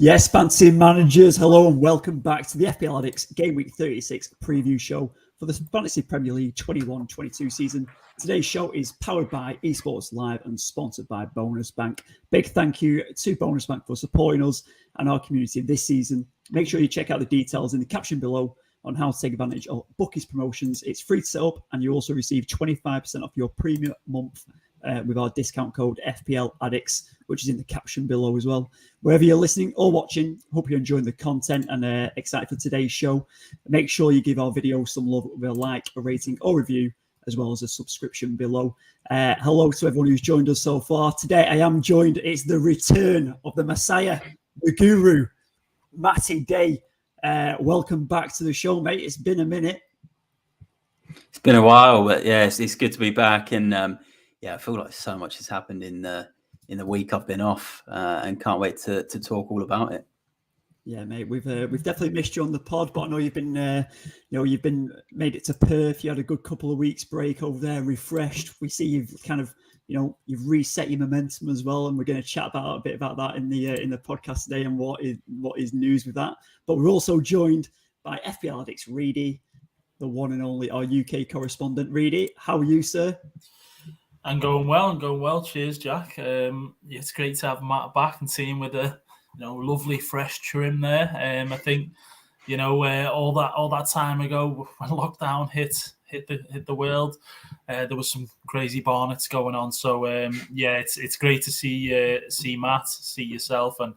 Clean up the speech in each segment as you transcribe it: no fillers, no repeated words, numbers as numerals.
Yes, fantasy managers, hello and welcome back to the FPL Addicts Gameweek 36 preview show for the Fantasy Premier League 21-22 season. Today's show is powered by Esports Live and sponsored by Bonus Bank. Big thank you to Bonus Bank for supporting us and our community this season. Make sure you check out the details in the caption below on how to take advantage of Bookies promotions. It's free to set up and you also receive 25% off your premium month with our discount code FPL Addicts, which is in the caption below as well. Wherever you're listening or watching, hope you're enjoying the content and excited for today's show. Make sure you give our video some love with a like, a rating or review, as well as a subscription below. Hello to everyone who's joined us so far. Today I am joined, it's the return of the Messiah, the Guru, Matty Day. Welcome back to the show, mate. It's been a minute. It's been a while, but yeah, it's good to be back. And I feel like so much has happened in the week I've been off, and can't wait to talk all about it. Yeah, mate, we've definitely missed you on the pod, but I know you've been made it to Perth. You had a good couple of weeks break over there, refreshed. We see you've kind of you've reset your momentum as well, and we're going to chat a bit about that in the podcast today and what is news with that. But we're also joined by FPL Addicts Reedy, the one and only our UK correspondent. Reedy, how are you, sir? I'm going well. Cheers, Jack. It's great to have Matt back and see him with a lovely fresh trim there. I think all that time ago when lockdown hit the world, there was some crazy barnets going on. So it's great to see Matt, see yourself, and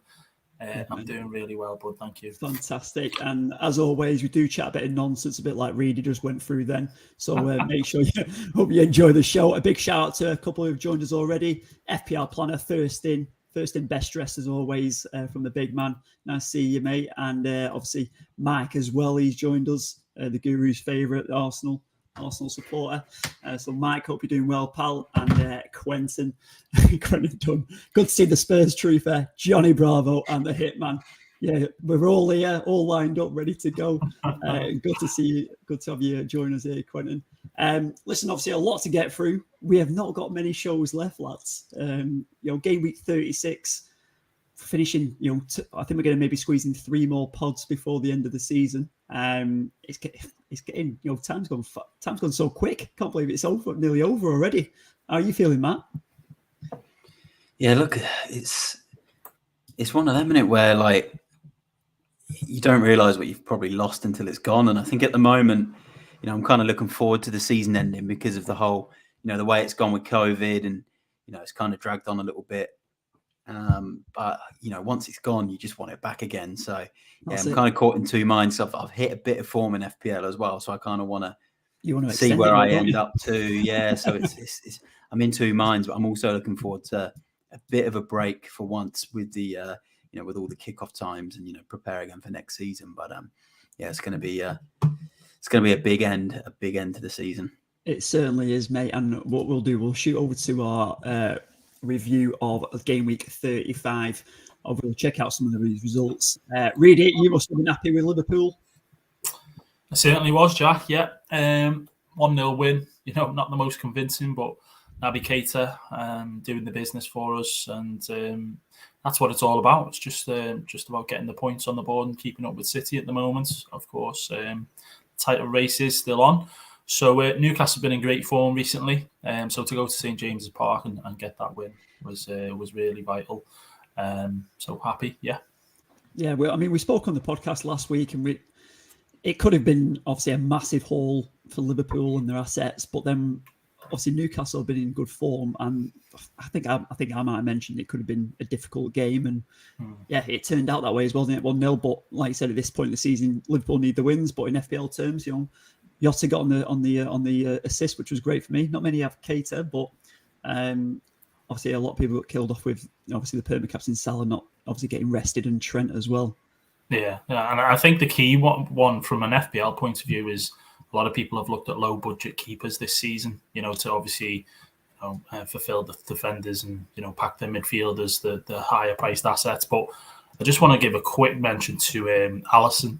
I'm doing really well, bud. Thank you. Fantastic. And as always, we do chat a bit of nonsense, a bit like Reedy just went through then. So make sure hope you enjoy the show. A big shout out to a couple who've joined us already. FPL Planner, first in, best dressed as always, from the big man. Nice to see you, mate. And obviously Mike as well. He's joined us, the Guru's favourite, Arsenal supporter. So Mike, hope you're doing well, pal. And Quentin Dunn. Good to see the Spurs truther, Johnny Bravo and the Hitman. Yeah, we're all here, all lined up, ready to go. Good to see you. Good to have you join us here, Quentin. Listen, obviously a lot to get through. We have not got many shows left, lads. Game week 36 finishing. I think we're going to maybe squeeze in 3 more pods before the end of the season. It's getting time's gone so quick. Can't believe it's nearly over already. How are you feeling, Matt? Yeah, look, it's one of them, isn't it, where like you don't realise what you've probably lost until it's gone. And I think at the moment, I'm kind of looking forward to the season ending because of the whole, the way it's gone with COVID, and it's kind of dragged on a little bit. But once it's gone, you just want it back again. So yeah, I'm kind of caught in two minds. I've hit a bit of form in FPL as well, so I kind of want to see where I end up to. Yeah, so it's I'm in two minds, but I'm also looking forward to a bit of a break for once with the with all the kickoff times and prepare again for next season. But it's going to be a big end to the season. It certainly is, mate. And what we'll do, we'll shoot over to our review of game week 35. We'll check out some of the results. Reedy, you must have been happy with Liverpool. I certainly was, Jack. Yeah, 1-0 win. Not the most convincing, but Nketiah doing the business for us, and that's what it's all about. It's just about getting the points on the board and keeping up with City at the moment. Of course, title race is still on. So Newcastle have been in great form recently. So to go to St James's Park and get that win was really vital. So happy, yeah. Yeah, well, I mean, we spoke on the podcast last week, and it could have been obviously a massive haul for Liverpool and their assets, but then obviously Newcastle have been in good form, and I think I might have mentioned it could have been a difficult game, and yeah, it turned out that way as well, didn't it? 1-0, but like I said, at this point in the season, Liverpool need the wins. But in FPL terms, Jota got on the assist, which was great for me. Not many have Nketiah, but obviously a lot of people got killed off with obviously the perma captain Salah not obviously getting rested, and Trent as well. Yeah, and I think the key one from an FPL point of view is a lot of people have looked at low budget keepers this season, to obviously fulfill the defenders and pack their midfielders, the higher priced assets. But I just want to give a quick mention to Alisson.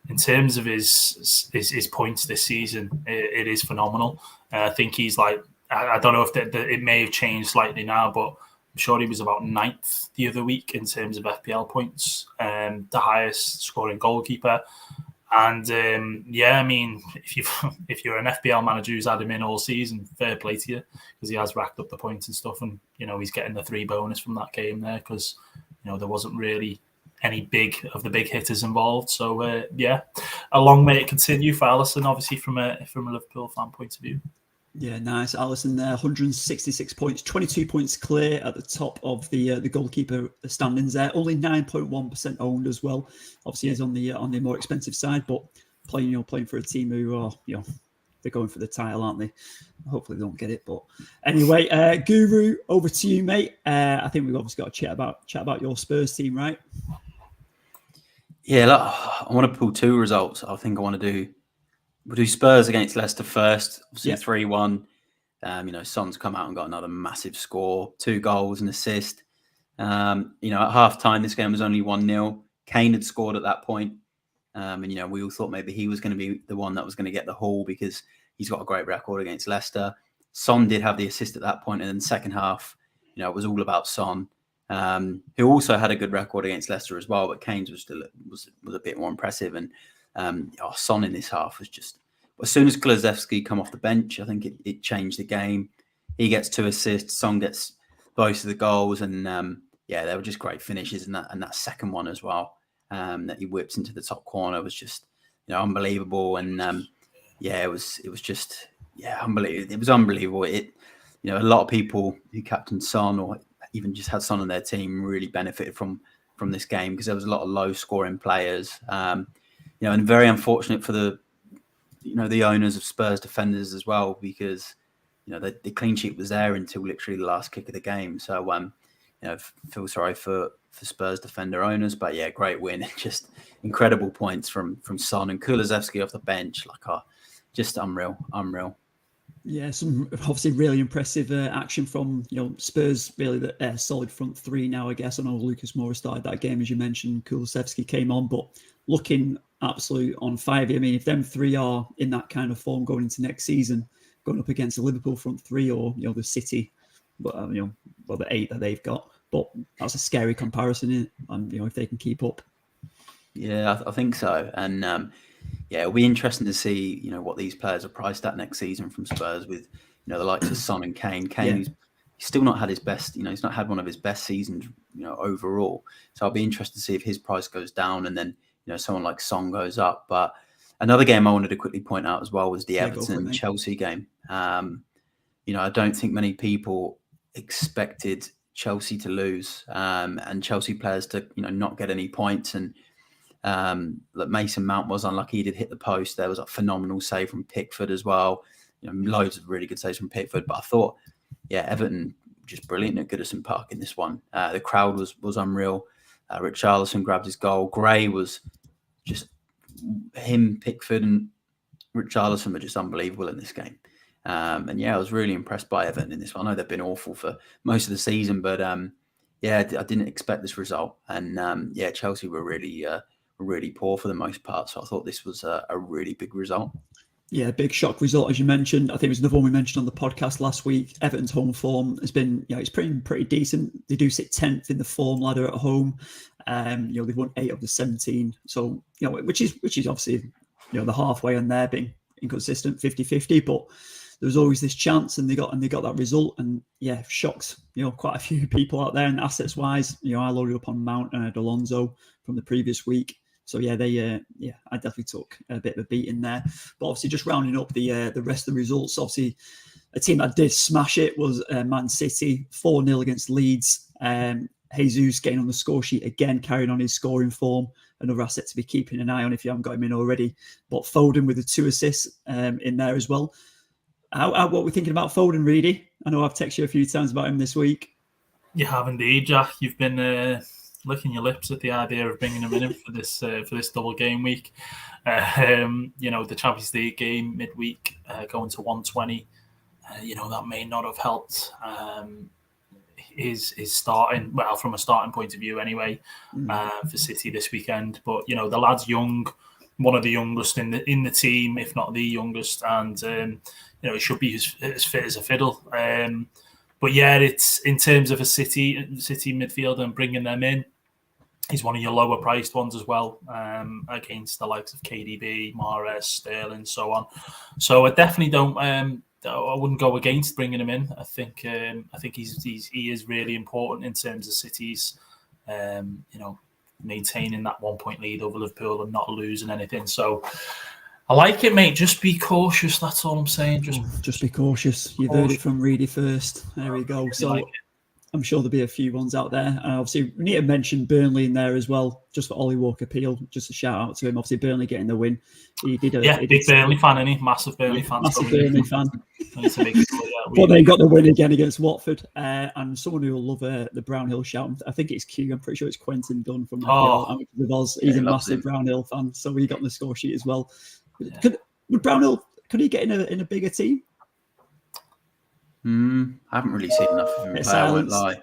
In terms of his points this season, it is phenomenal. I think he's like, I don't know if it may have changed slightly now, but I'm sure he was about 9th the other week in terms of FPL points, the highest scoring goalkeeper. And I mean, if you're an FPL manager who's had him in all season, fair play to you, because he has racked up the points and stuff, and he's getting the 3 bonus from that game there, because there wasn't really any big hitters involved. So a long may it continue for Alisson, obviously from a Liverpool fan point of view. Yeah, nice. Alisson there, 166 points, 22 points clear at the top of the goalkeeper standings there. Only 9.1% owned as well. Obviously, he's on the more expensive side, but playing for a team who are they're going for the title, aren't they? Hopefully, they don't get it. But anyway, Guru, over to you, mate. I think we've obviously got to chat about your Spurs team, right? Yeah, look, I want to pull 2 results. I think I want to do. We'll do Spurs against Leicester first, obviously 3-1. Son's come out and got another massive score, 2 goals and assist. At half time, this game was only 1-0. Kane had scored at that point. We all thought maybe he was going to be the one that was going to get the haul because he's got a great record against Leicester. Son did have the assist at that point, and in the second half, it was all about Son, who also had a good record against Leicester as well, but Kane's was a bit more impressive. And Son in this half was just, as soon as Kulusevski come off the bench, I think it changed the game. He gets 2 assists, Son gets both of the goals, and they were just great finishes, and that second one as well, that he whips into the top corner was just unbelievable. And it was just unbelievable. It was unbelievable. A lot of people who captained Son or even just had Son on their team really benefited from this game, because there was a lot of low scoring players. And very unfortunate for the owners of Spurs defenders as well, because the clean sheet was there until literally the last kick of the game. So feel sorry for Spurs defender owners, but great win. Just incredible points from Son and Kulusevski off the bench, just unreal. Yeah, some obviously really impressive action from Spurs. Really, the solid front 3 now. I guess I know Lucas Moura started that game, as you mentioned. Kulusevski came on, but looking absolute on fire. I mean, if them 3 are in that kind of form going into next season, going up against the Liverpool front 3 or the City, but the 8 that they've got. But that's a scary comparison, isn't it? And if they can keep up. Yeah, I think so. And it'll be interesting to see what these players are priced at next season from Spurs, with the likes of Son and Kane. He's still not had his best. He's not had one of his best seasons overall. So I'll be interested to see if his price goes down and then someone like Son goes up. But another game I wanted to quickly point out as well was the Everton Chelsea game. I don't think many people expected Chelsea to lose and Chelsea players to not get any points. And Mason Mount was unlucky. He did hit the post. There was a phenomenal save from Pickford as well. Loads of really good saves from Pickford. But I thought, Everton just brilliant at Goodison Park in this one. The crowd was unreal. Richarlison grabbed his goal. Gray was just him, Pickford, and Richarlison were just unbelievable in this game. I was really impressed by Everton in this one. I know they've been awful for most of the season, but I didn't expect this result. And Chelsea were really poor for the most part. So I thought this was a really big result. Yeah, big shock result, as you mentioned. I think it was another one we mentioned on the podcast last week. Everton's home form has been, it's pretty decent. They do sit 10th in the form ladder at home. They've won 8 of the 17. So, which is obviously, the halfway on there being inconsistent, 50-50. But there was always this chance, and they got that result. And shocked, quite a few people out there. And assets wise, I loaded up on Mount and Alonso from the previous week. So I definitely took a bit of a beating there. But obviously, just rounding up the rest of the results. Obviously, A team that did smash it was Man City, 4-0 against Leeds. Jesus getting on the score sheet again, carrying on his scoring form. Another asset to be keeping an eye on if you haven't got him in already. But Foden with the 2 assists in there as well. What we're thinking about Foden, Reedy? I know I've texted you a few times about him this week. You have indeed, Jack. You've been licking your lips at the idea of bringing him in for this double game week. The Champions League game midweek going to 120. That may not have helped his starting, well, from a starting point of view anyway, for City this weekend. But the lad's young, one of the youngest in the team, if not the youngest, and he should be as fit as a fiddle. But yeah, it's in terms of a City midfielder and bringing them in. He's one of your lower priced ones as well, against the likes of KDB, Mahrez, Sterling, so on. So I definitely don't. I wouldn't go against bringing him in. I think he is really important in terms of City's, maintaining that 1 point lead over Liverpool and not losing anything. So I like it, mate. Just be cautious. That's all I'm saying. Just be cautious. You've heard it from Reedy first. There we go. So I'm sure there'll be a few ones out there. And obviously, we need to mention Burnley in there as well, just for Ollie Walker-Peel. Just a shout out to him. Obviously, Burnley getting the win. Big Burnley fan, isn't he? Massive Burnley fan. Massive Burnley fan. But they got the win again against Watford. And someone who will love the Brownhill shout. I think it's Q. I'm pretty sure it's Quentin Dunn from FPL Oz. He's a massive Brownhill fan, so he got on the score sheet as well. Yeah. Would Brownhill, could he get in a bigger team? I haven't really seen enough of him. I won't lie.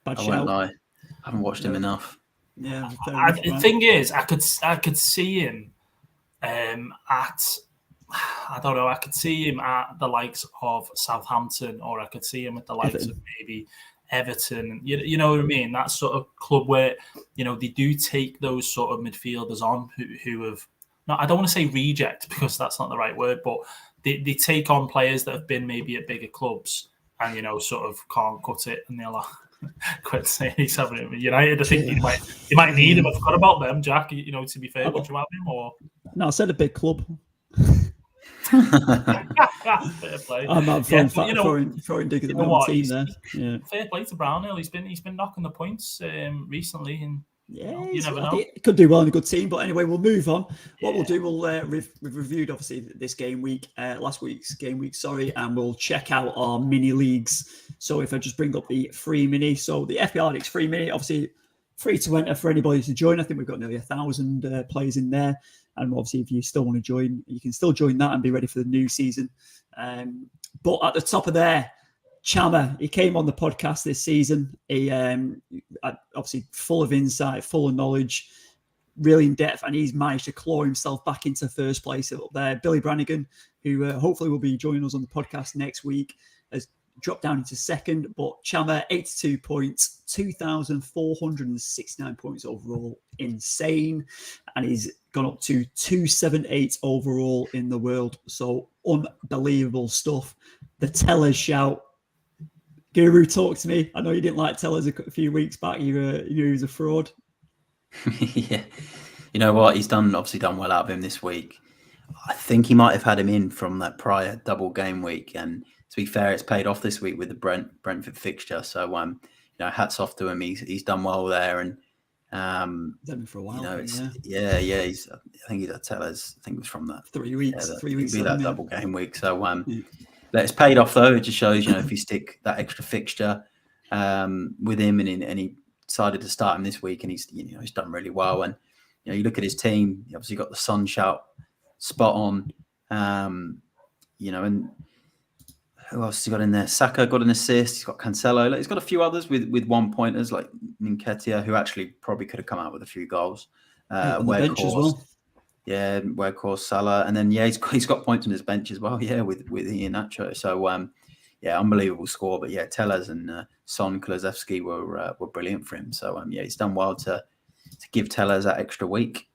I haven't watched him enough. Yeah. The thing is, I could see him at. I don't know. I could see him at the likes of Southampton, or I could see him at the likes of maybe Everton. You know what I mean? That sort of club where they do take those sort of midfielders on who have. No, I don't want to say reject because that's not the right word, but they take on players that have been maybe at bigger clubs and sort of can't cut it, and they're like, quite saying he's having it with United. I think you might need him. I forgot about them, Jack. To be fair, would you have him or? No, I said a big club. Fair play. I'm not throwing dig at the wrong team there. Yeah. Fair play to Brownhill. He's been knocking the points recently, and you never know. He could do well in a good team, but anyway, we'll move on. What we'll do, we've reviewed obviously this game week, last week's game week, and we'll check out our mini leagues. So if I just bring up the free mini, so the FPL Addicts free mini, obviously free to enter for anybody to join. I think we've got nearly 1,000 players in there, and obviously if you still want to join, you can still join that and be ready for the new season. But at the top of there, Chammer, he came on the podcast this season. He obviously full of insight, full of knowledge, really in depth, and he's managed to claw himself back into first place up there. Billy Brannigan, who hopefully will be joining us on the podcast next week, has dropped down into second. But Chammer, 82 points, 2,469 points overall. Insane. And he's gone up to 278 overall in the world. So unbelievable stuff. The Tellers shout. Guru, talk to me. I know you didn't like Tellers a few weeks back. You knew he was a fraud. Yeah. You know what? He's obviously done well out of him this week. I think he might have had him in from that prior double game week. And to be fair, it's paid off this week with the Brentford fixture. So, hats off to him. He's done well there. And, done for a while. I think he's at Tellers. I think it was from that 3 weeks. 3 weeks. That double game week. So, it's paid off though. It just shows, if you stick that extra fixture with him, and he decided to start him this week, and he's done really well. And you look at his team. He obviously got the Sun shout spot on. And who else has he got in there? Saka got an assist. He's got Cancelo. He's got a few others with 1 pointers like Nketiah, who actually probably could have come out with a few goals. On the bench as well. Yeah, Weghorst, Salah, and then he's got points on his bench as well. Yeah, with Iheanacho. So unbelievable score. But Tellers and Son, Kulusevski were brilliant for him. So he's done well to give Tellers that extra week.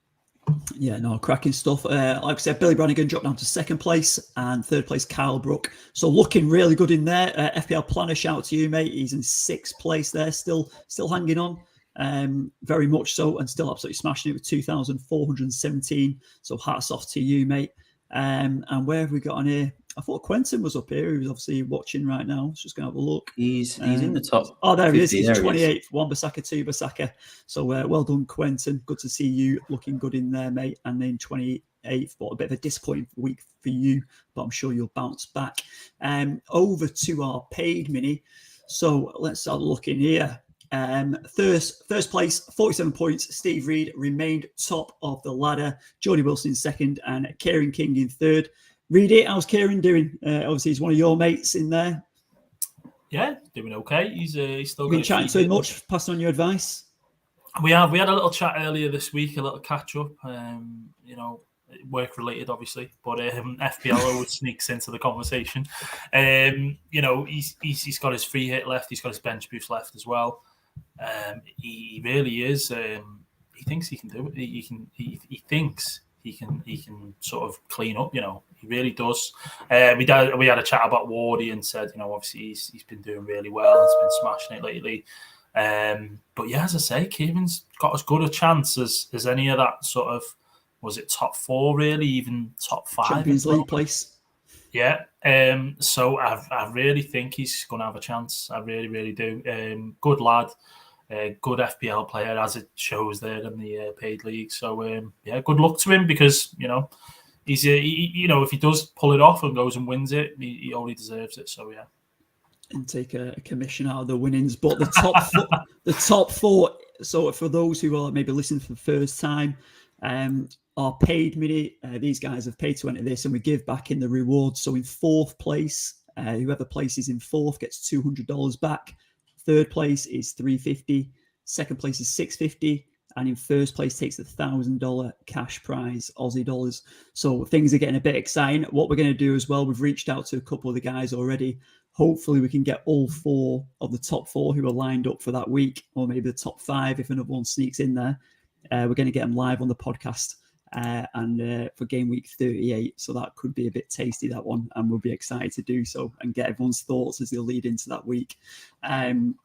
Yeah, no, cracking stuff. Like I said, Billy Brannigan dropped down to second place, and third place Kyle Brook. So looking really good in there. FPL Planner, shout out to you, mate. He's in sixth place there, still hanging on. Very much so, and still absolutely smashing it with 2,417. So hats off to you, mate. And where have we got on here? I thought Quentin was up here. He was obviously watching right now. Let's just going to have a look. He's in the top. Oh, there 50, he is. He's there 28th. 1 Bissaka, 2 Bissaka. So well done, Quentin. Good to see you looking good in there, mate. And then 28th, but a bit of a disappointing week for you, but I'm sure you'll bounce back. Over to our paid mini. So let's start looking here. First place, 47 points. Steve Reed remained top of the ladder. Jordy Wilson in second, and Kieran King in third. Reedy, how's Kieran doing? Obviously, he's one of your mates in there. Yeah, doing okay. He's still been chatting so much. Passing on your advice. We had a little chat earlier this week, a little catch up. Work related, obviously, but FPL always sneaks into the conversation. He's got his free hit left. He's got his bench boost left as well. He really is. He thinks he can do it. He thinks he can sort of clean up. He really does. We had a chat about Wardy and said, obviously he's been doing really well. He's been smashing it lately. But yeah, as I say, Kieran's got as good a chance as any of that sort of. Was it top 4 really, even top 5? Champions League place. Yeah. So I really think he's going to have a chance. I really, really do. Good lad, good FPL player, as it shows there in the paid league. So good luck to him because he's if he does pull it off and goes and wins it, he only deserves it. So yeah. And take a commission out of the winnings, but the top four. So for those who are maybe listening for the first time. Our paid mini, these guys have paid to enter this, and we give back in the rewards. So in 4th place, whoever places in 4th gets $200 back. 3rd place is $350. 2nd place is $650, and in 1st place takes the $1,000 cash prize, Aussie dollars. So things are getting a bit exciting. What we're going to do as well, we've reached out to a couple of the guys already. Hopefully we can get all 4 of the top 4 who are lined up for that week, or maybe the top 5 if another one sneaks in there. We're going to get them live on the podcast and for game week 38. So that could be a bit tasty, that one. And we'll be excited to do so and get everyone's thoughts as they lead into that week.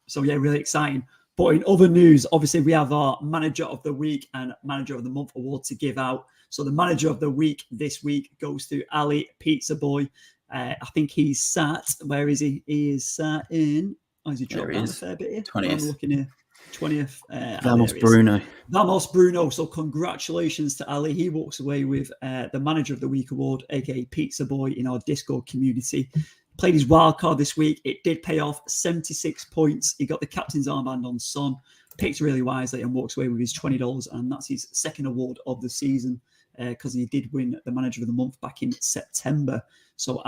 So yeah, really exciting. But in other news, obviously we have our Manager of the Week and Manager of the Month award to give out. So the Manager of the Week this week goes to Ali Pizza Boy. I think he's sat, where is he? He is sat in, is he dropped down a fair bit here? 20th. I'm looking here. 20th. Vamos Bruno. So congratulations to Ali. He walks away with the Manager of the Week award, aka Pizza Boy, in our Discord community. Played his wild card this week. It did pay off, 76 points. He got the captain's armband on Son, picked really wisely and walks away with his $20. And that's his 2nd award of the season because he did win the Manager of the Month back in September. So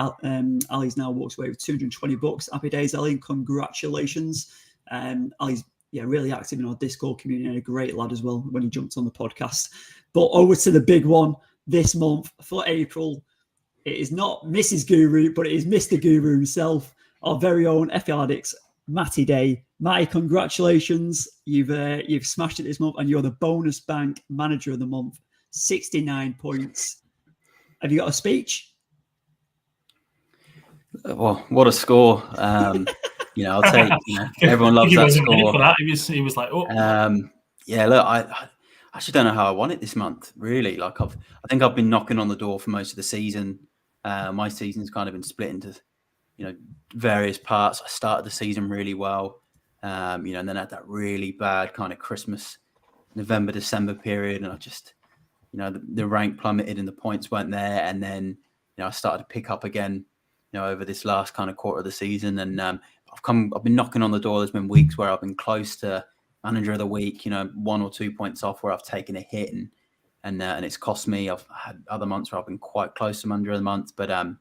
Ali's now walks away with $220. Happy days, Ali, and congratulations. Ali's really active in our Discord community and a great lad as well when he jumped on the podcast. But over to the big one this month for April. It is not Mrs. Guru, but it is Mr. Guru himself, our very own FPL Addicts, Matty Day. Matty, congratulations. You've smashed it this month and you're the bonus bank Manager of the Month. 69 points. Have you got a speech? Well, what a score. I'll take, everyone loves that score. For that. He was like, oh. Look, I actually don't know how I won it this month, really. I think I've been knocking on the door for most of the season. My season's kind of been split into, various parts. I started the season really well, and then had that really bad kind of Christmas, November, December period. And I just, the rank plummeted and the points weren't there. And then, I started to pick up again, over this last kind of quarter of the season. And I've been knocking on the door. There's been weeks where I've been close to Manager of the Week, 1 or 2 points off where I've taken a hit and it's cost me. I've had other months where I've been quite close to Manager of the Month, but I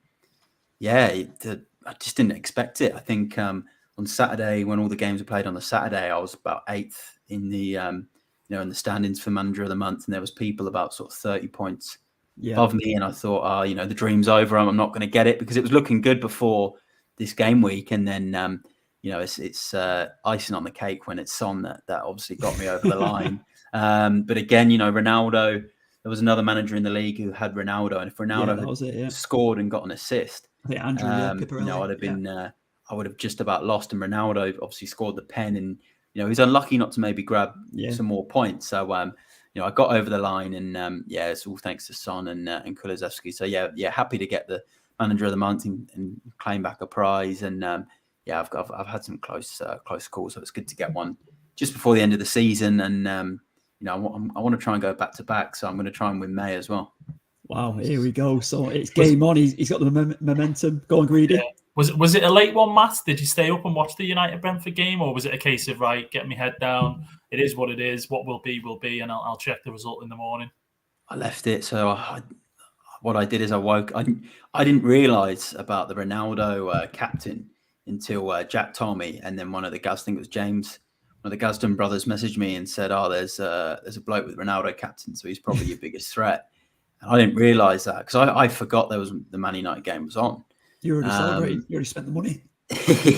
just didn't expect it. I think on Saturday, when all the games were played on the Saturday, I was about 8th in the in the standings for Manager of the Month, and there was people about sort of 30 points above me, and I thought, the dream's over. I'm not going to get it because it was looking good before this game week, and then it's icing on the cake when it's Son that obviously got me over the line. But again, Ronaldo, there was another manager in the league who had Ronaldo, and if Ronaldo had scored and got an assist, I think Andrew, I'd have been, I would have just about lost. And Ronaldo obviously scored the pen, and he's unlucky not to maybe grab some more points. So I got over the line, and it's all thanks to Son and Kulusevski. So yeah, happy to get the manager of the month and claim back a prize. And I've had some close calls, so it's good to get one just before the end of the season. And I want to try and go back to back, so I'm going to try and win May as well. Wow, here we go. So it's game on. He's got the momentum. Go on, Greedy. Yeah. Was it a late one, Matt? Did you stay up and watch the United Brentford game, or was it a case of get my head down? It is what it is. What will be, and I'll check the result in the morning. I left it. So what I did is I woke. I didn't realise about the Ronaldo captain until Jack told me, and then one of the guys, I think it was James, one of the Gadsden brothers, messaged me and said, "Oh, there's a bloke with Ronaldo captain, so he's probably your biggest threat." And I didn't realise that because I forgot the Man United game was on. You already celebrated. You already spent the money.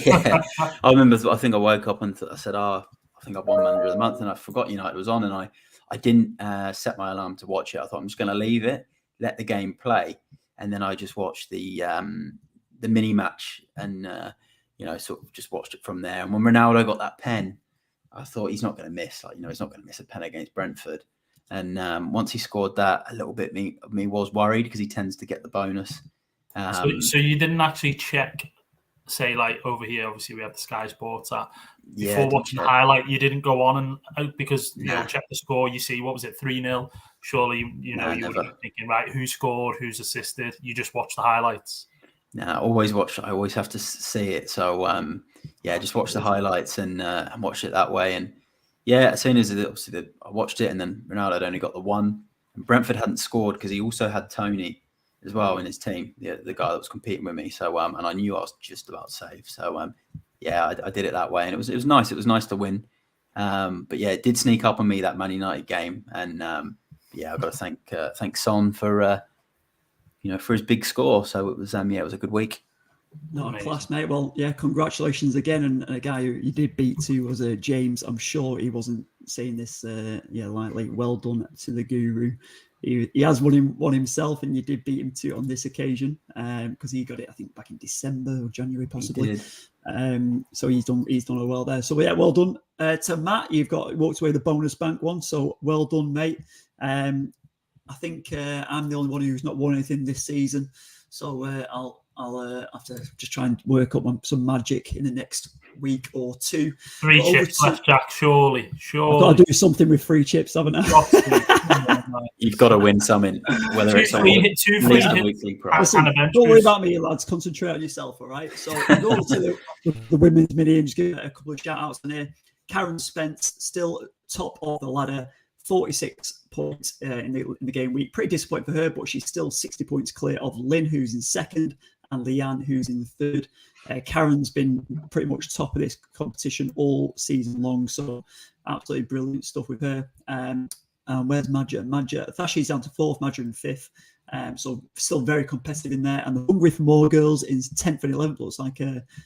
Yeah. I remember. I think I woke up and I said, "Oh, I think I've won Manager of the Month," and I forgot United was on, and I didn't set my alarm to watch it. I thought I'm just going to leave it, let the game play, and then I just watched the mini match and sort of just watched it from there. And when Ronaldo got that pen, I thought he's not going to miss. He's not going to miss a pen against Brentford. And once he scored that, a little bit me was worried because he tends to get the bonus. So you didn't actually check, say, over here, obviously we have the Sky Sports app. Before watching the highlight, you didn't go on and out because, check the score, you see, what was it, 3-0? Surely, you would have been thinking, right, who scored, who's assisted? You just watch the highlights. No, I always have to see it. So, just watch the highlights and watch it that way. And as soon as I watched it, and then Ronaldo had only got the one. And Brentford hadn't scored because he also had Tony as well in his team, the guy that was competing with me. So, and I knew I was just about safe. So, I did it that way, and it was nice. It was nice to win. But it did sneak up on me, that Man United game, and I've got to thank Son for for his big score. So it was it was a good week. Not a class, mate. Well, congratulations again. And a guy who you did beat too was James. I'm sure he wasn't saying this lightly. Well done to the guru. He has won himself, and you did beat him too on this occasion because he got it, I think, back in December or January possibly. So he's done well there. So well done to Matt. You've walked away the bonus bank one. So well done, mate. I think I'm the only one who's not won anything this season. So I'll have to just try and work up on some magic in the next week or two. 3 chips left, Jack. Surely. I've got to do something with 3 chips, haven't I? You've got to win something, whether it's a weekly prize. Don't worry about me, lads. Concentrate on yourself, all right? So go to the women's mini and just give a couple of shout-outs on here. Karen Spence, still top of the ladder, 46 points in the game week. Pretty disappointing for her, but she's still 60 points clear of Lynn, who's in second, and Leanne, who's in third. Karen's been pretty much top of this competition all season long, so absolutely brilliant stuff with her. Where's Madja? Thashi's down to 4th, Madja in 5th. So still very competitive in there. And the Hungry for More girls is 10th and 11th. Looks like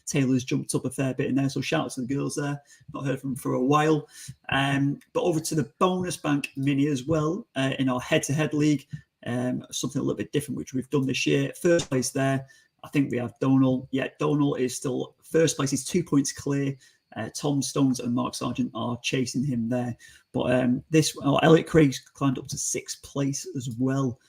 Taylor's jumped up a fair bit in there. So shout out to the girls there. Not heard from them for a while. But over to the bonus bank mini as well in our head-to-head league. Something a little bit different, which we've done this year. First place there, I think we have Donal. Yeah, Donal is still first place. He's 2 points clear. Tom Stones and Mark Sargent are chasing him there. But Elliot Craig's climbed up to 6th place as well.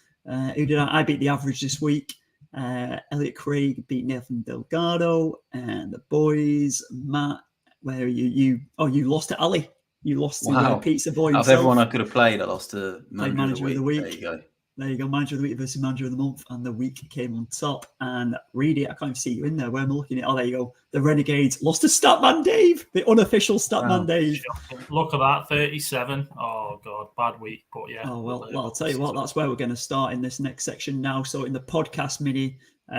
Who did I beat the average this week? Elliot Craig beat Nathan Delgado and the boys. Matt, where are you? You lost to Ali. You lost to Pizza Boy himself. Of everyone I could have played, I lost to Manager of the Week. There you go. There you go, Manager of the Week versus Manager of the Month, and the week came on top. And read it, I can't even see you in there. Where am I looking at? Oh, there you go. The Renegades lost to Statman Dave, the unofficial Statman Dave. Look at that, 37. Oh, God, bad week, but yeah. Oh, well, I'll tell you what, that's where we're going to start in this next section now. So in the podcast mini,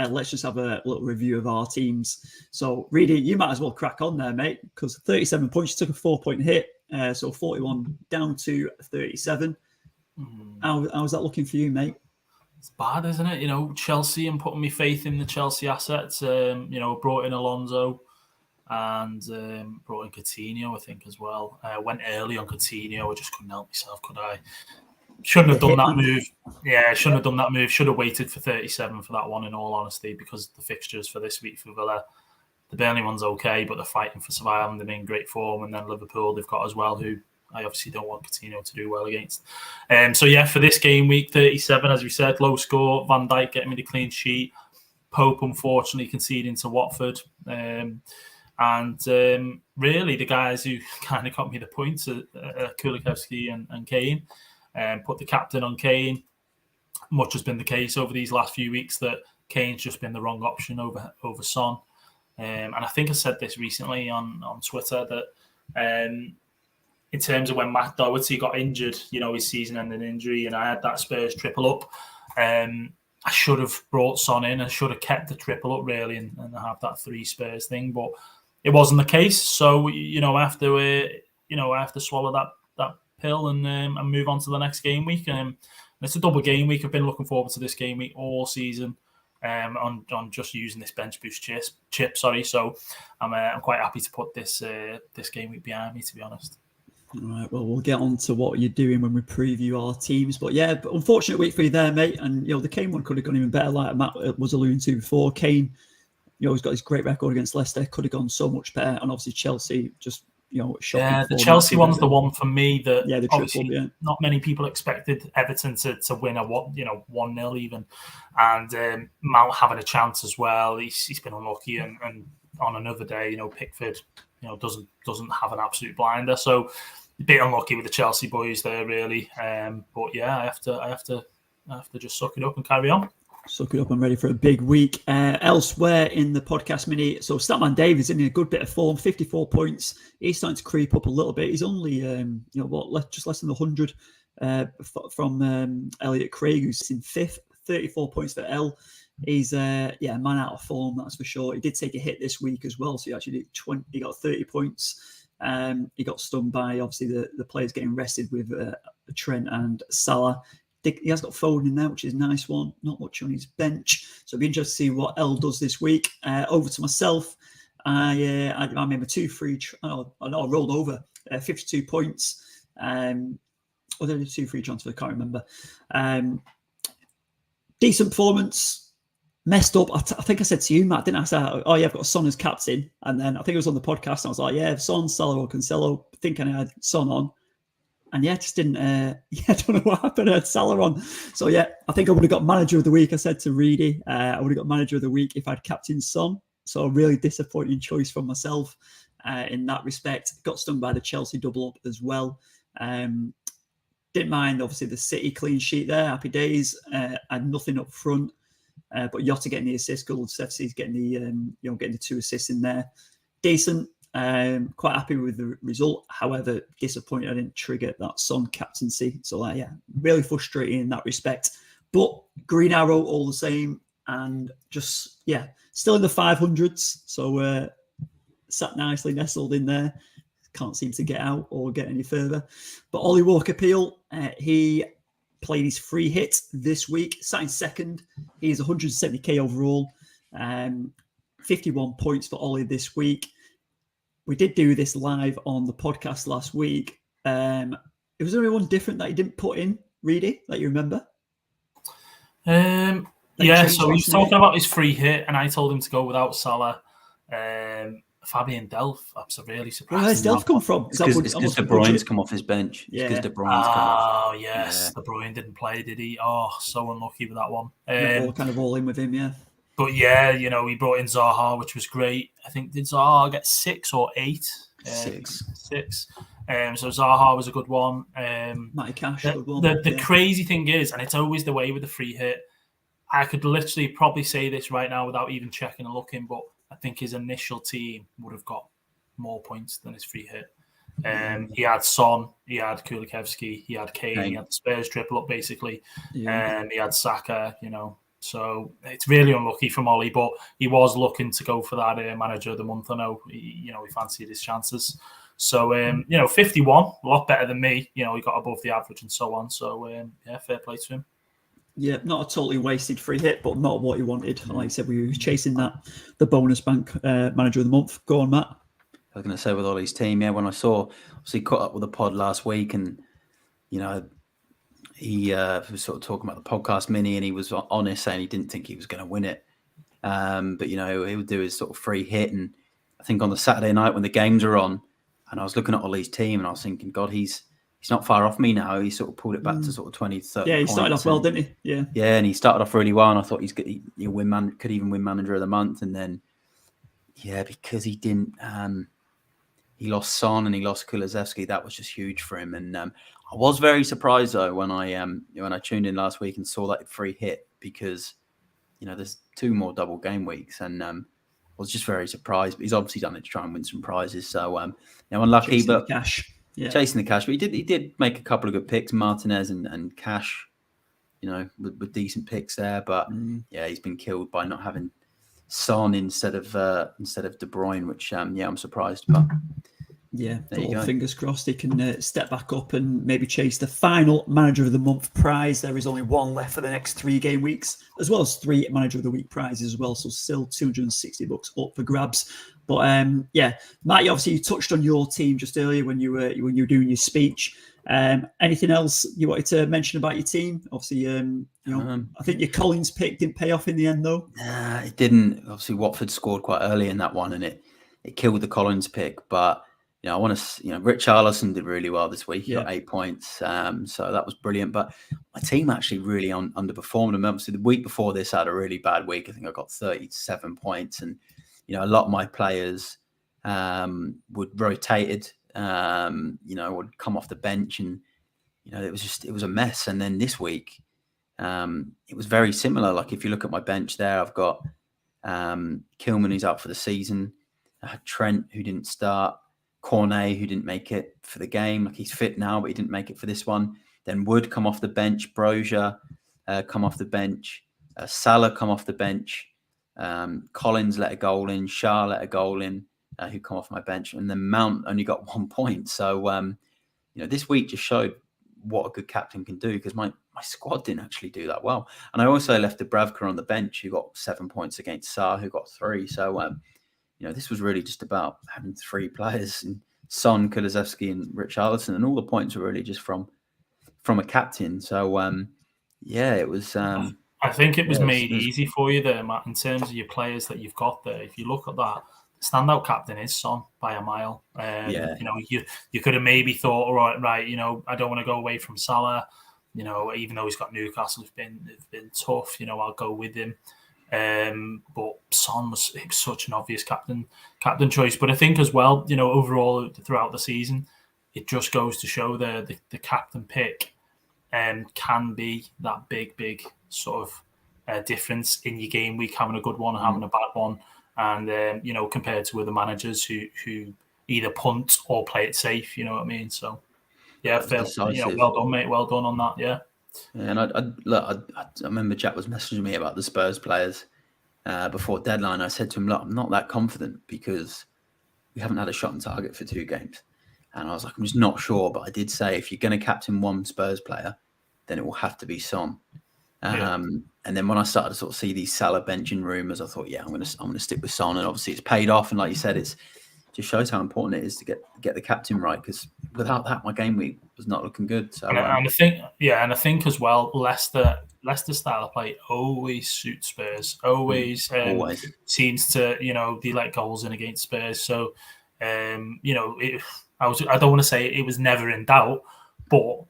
let's just have a little review of our teams. So, Reedy, you might as well crack on there, mate, because 37 points, you took a 4-point hit. So 41 down to 37. How's that looking for you, mate? It's bad, isn't it? Chelsea and putting my faith in the Chelsea assets. Brought in Alonso and brought in Coutinho, I think, as well. Went early on Coutinho. I just couldn't help myself, could I? Shouldn't have done that move. Yeah, shouldn't have done that move. Should have waited for 37 for that one, in all honesty, because the fixtures for this week for Villa, the Burnley one's okay, but they're fighting for survival and they're in great form. And then Liverpool, they've got as well, who I obviously don't want Coutinho to do well against. For this game week, 37, as we said, low score. Van Dijk getting me the clean sheet. Pope unfortunately conceding to Watford. And really, the guys who kind of got me the points are Kulikowski and Kane. Put the captain on Kane. Much has been the case over these last few weeks that Kane's just been the wrong option over Son. And I think I said this recently on Twitter that in terms of when Matt Doherty got injured, his season-ending injury, and I had that Spurs triple up, I should have brought Son in. I should have kept the triple up, really, and have that 3 Spurs thing. But it wasn't the case. So, I have to swallow that pill and move on to the next game week. It's a double game week. I've been looking forward to this game week all season. On just using this bench boost chip. So I'm quite happy to put this game week behind me, to be honest. All right, well, we'll get on to what you're doing when we preview our teams. But yeah, unfortunate week for you there, mate. And, the Kane one could have gone even better, like Matt was alluding to before. Kane, he's got his great record against Leicester, could have gone so much better. And obviously Chelsea just, shocking. Yeah, the Chelsea one's the one for me that the obviously not many people expected Everton to win a 1-0 even. And Mount having a chance as well. He's been unlucky and on another day, Pickford, doesn't have an absolute blinder. So a bit unlucky with the Chelsea boys there, really. But yeah, I have to just suck it up and carry on. Suck it up and ready for a big week. Elsewhere in the podcast mini, so Statman Dave is in a good bit of form, 54 points. He's starting to creep up a little bit. He's only, just less than 100 from Elliot Craig, who's in 5th, 34 points for L. He's man out of form, that's for sure. He did take a hit this week as well, so he actually did he got 30 points. He got stung by obviously the players getting rested with Trent and Salah. He has got Foden in there, which is a nice one. Not much on his bench, so it'll be interesting to see what L does this week. Over to myself, I made my 2-3. I rolled over 52 points. Or did I do 2-3 transfer? I can't remember. Decent performance. Messed up. I think I said to you, Matt, didn't I? Say, I've got Son as captain. And then I think it was on the podcast. And I was like, Son, Salah or Cancelo. Thinking I had Son on. And just didn't, I don't know what happened. I had Salah on. So I think I would have got manager of the week. I said to Reedy, I would have got manager of the week if I'd captained Son. So a really disappointing choice from myself in that respect. Got stung by the Chelsea double up as well. Didn't mind, obviously, the City clean sheet there. Happy days. Had nothing up front. But Jota getting the assist, Kulusevski's getting the 2 assists in there. Decent. Quite happy with the result. However, disappointed I didn't trigger that Son captaincy. So really frustrating in that respect. But Green Arrow all the same, and just still in the 500s. So sat nicely nestled in there. Can't seem to get out or get any further. But Ollie Walker-Peel, he played his free hit this week, sat in 2nd. He's 170k overall, 51 points for Ollie this week. We did do this live on the podcast last week. It was there anyone different that he didn't put in, Reedy, that you remember? So he was talking about his free hit, and I told him to go without Salah. Fabian Delph, I'm really surprised. Where's Delph come from? It's because De Bruyne's come off his bench. Yeah. Because De Bruyne's come off. Oh, yes. De Bruyne didn't play, did he? Oh, so unlucky with that one. All in with him, yeah. But he brought in Zaha, which was great. I think, did Zaha get 6 or 8? 6. 6. So Zaha was a good one. Matty Cash, a good one. The crazy thing is, and it's always the way with the free hit, I could literally probably say this right now without even checking and looking, but I think his initial team would have got more points than his free hit. He had Son, he had Kulikowski, he had Kane, he had the Spurs triple up basically, and he had Saka, So it's really unlucky from Ollie, but he was looking to go for that manager of the month. I know, he fancied his chances. So, 51, a lot better than me. He got above the average and so on. So, fair play to him. Yeah, not a totally wasted free hit, but not what he wanted. Like I said, we were chasing the bonus bank manager of the month. Go on, Matt. I was going to say with Ollie's team, when I saw, obviously caught up with the pod last week and, he was sort of talking about the podcast mini and he was honest saying he didn't think he was going to win it. But, he would do his sort of free hit. And I think on the Saturday night when the games were on and I was looking at Ollie's team and I was thinking, God, he's he's not far off me now. He sort of pulled it back to sort of 20, 30 Yeah, he points. started off well, didn't he? Yeah. Yeah, and he started off really well, and I thought he'll win could even win manager of the month, and then because he didn't, he lost Son and he lost Kulusevski. That was just huge for him, and I was very surprised though when I tuned in last week and saw that free hit, because there's 2 more double game weeks, and I was just very surprised. But he's obviously done it to try and win some prizes, so unlucky, Chasing but the cash. Yeah. Chasing the cash. But he did make a couple of good picks, Martinez and Cash, with decent picks there. But he's been killed by not having Son instead of De Bruyne, which I'm surprised. But yeah, there you go. Fingers crossed he can step back up and maybe chase the final Manager of the Month prize. There is only 1 left for the next 3 game weeks, as well as 3 Manager of the Week prizes as well. So still $260 up for grabs. But Matt, you touched on your team just earlier when you were doing your speech. Anything else you wanted to mention about your team? Obviously, I think your Collins pick didn't pay off in the end, though. Nah, it didn't. Obviously, Watford scored quite early in that one, and it killed the Collins pick. But I want to, Richarlison did really well this week. He got 8 points, so that was brilliant. But my team actually really underperformed. And obviously, the week before this, I had a really bad week. I think I got 37 points, and a lot of my players would rotated. Would come off the bench, and it was a mess. And then this week, it was very similar. Like if you look at my bench there, I've got Kilman, who's out for the season. I had Trent, who didn't start. Cornet, who didn't make it for the game. Like he's fit now, but he didn't make it for this one. Then Wood come off the bench. Brozier come off the bench. Salah come off the bench. Collins let a goal in. Shah let a goal in. Who come off my bench, and then Mount only got 1 point. So, this week just showed what a good captain can do, because my squad didn't actually do that well. And I also left Dubravka on the bench, who got 7 points against Sarr, who got 3. So, this was really just about having 3 players, and Son, Kulusevski, and Richarlison, and all the points were really just from a captain. So, it was. I think it was made easy for you there, Matt, in terms of your players that you've got there. If you look at that, standout captain is Son by a mile. You could have maybe thought, all right, I don't want to go away from Salah. Even though he's got Newcastle, it's been tough. I'll go with him. But Son was such an obvious captain choice. But I think as well, overall throughout the season, it just goes to show the captain pick can be that big sort of difference in your game week, having a good one and having a bad one. And, compared to other managers who either punt or play it safe, you know what I mean? So, well done, mate. Well done on that, yeah. And I remember Jack was messaging me about the Spurs players before deadline. I said to him, look, I'm not that confident because we haven't had a shot on target for 2 games. And I was like, I'm just not sure. But I did say, if you're going to captain one Spurs player, then it will have to be Son. And then when I started to sort of see these Salah benching rumours, I thought, I'm going to stick with Son. And obviously it's paid off. And like you said, it just shows how important it is to get the captain right. Because without that, my game week was not looking good. So, and I think as well, Leicester's style of play always suits Spurs. Always seems to they let goals in against Spurs. So I don't want to say it was never in doubt, but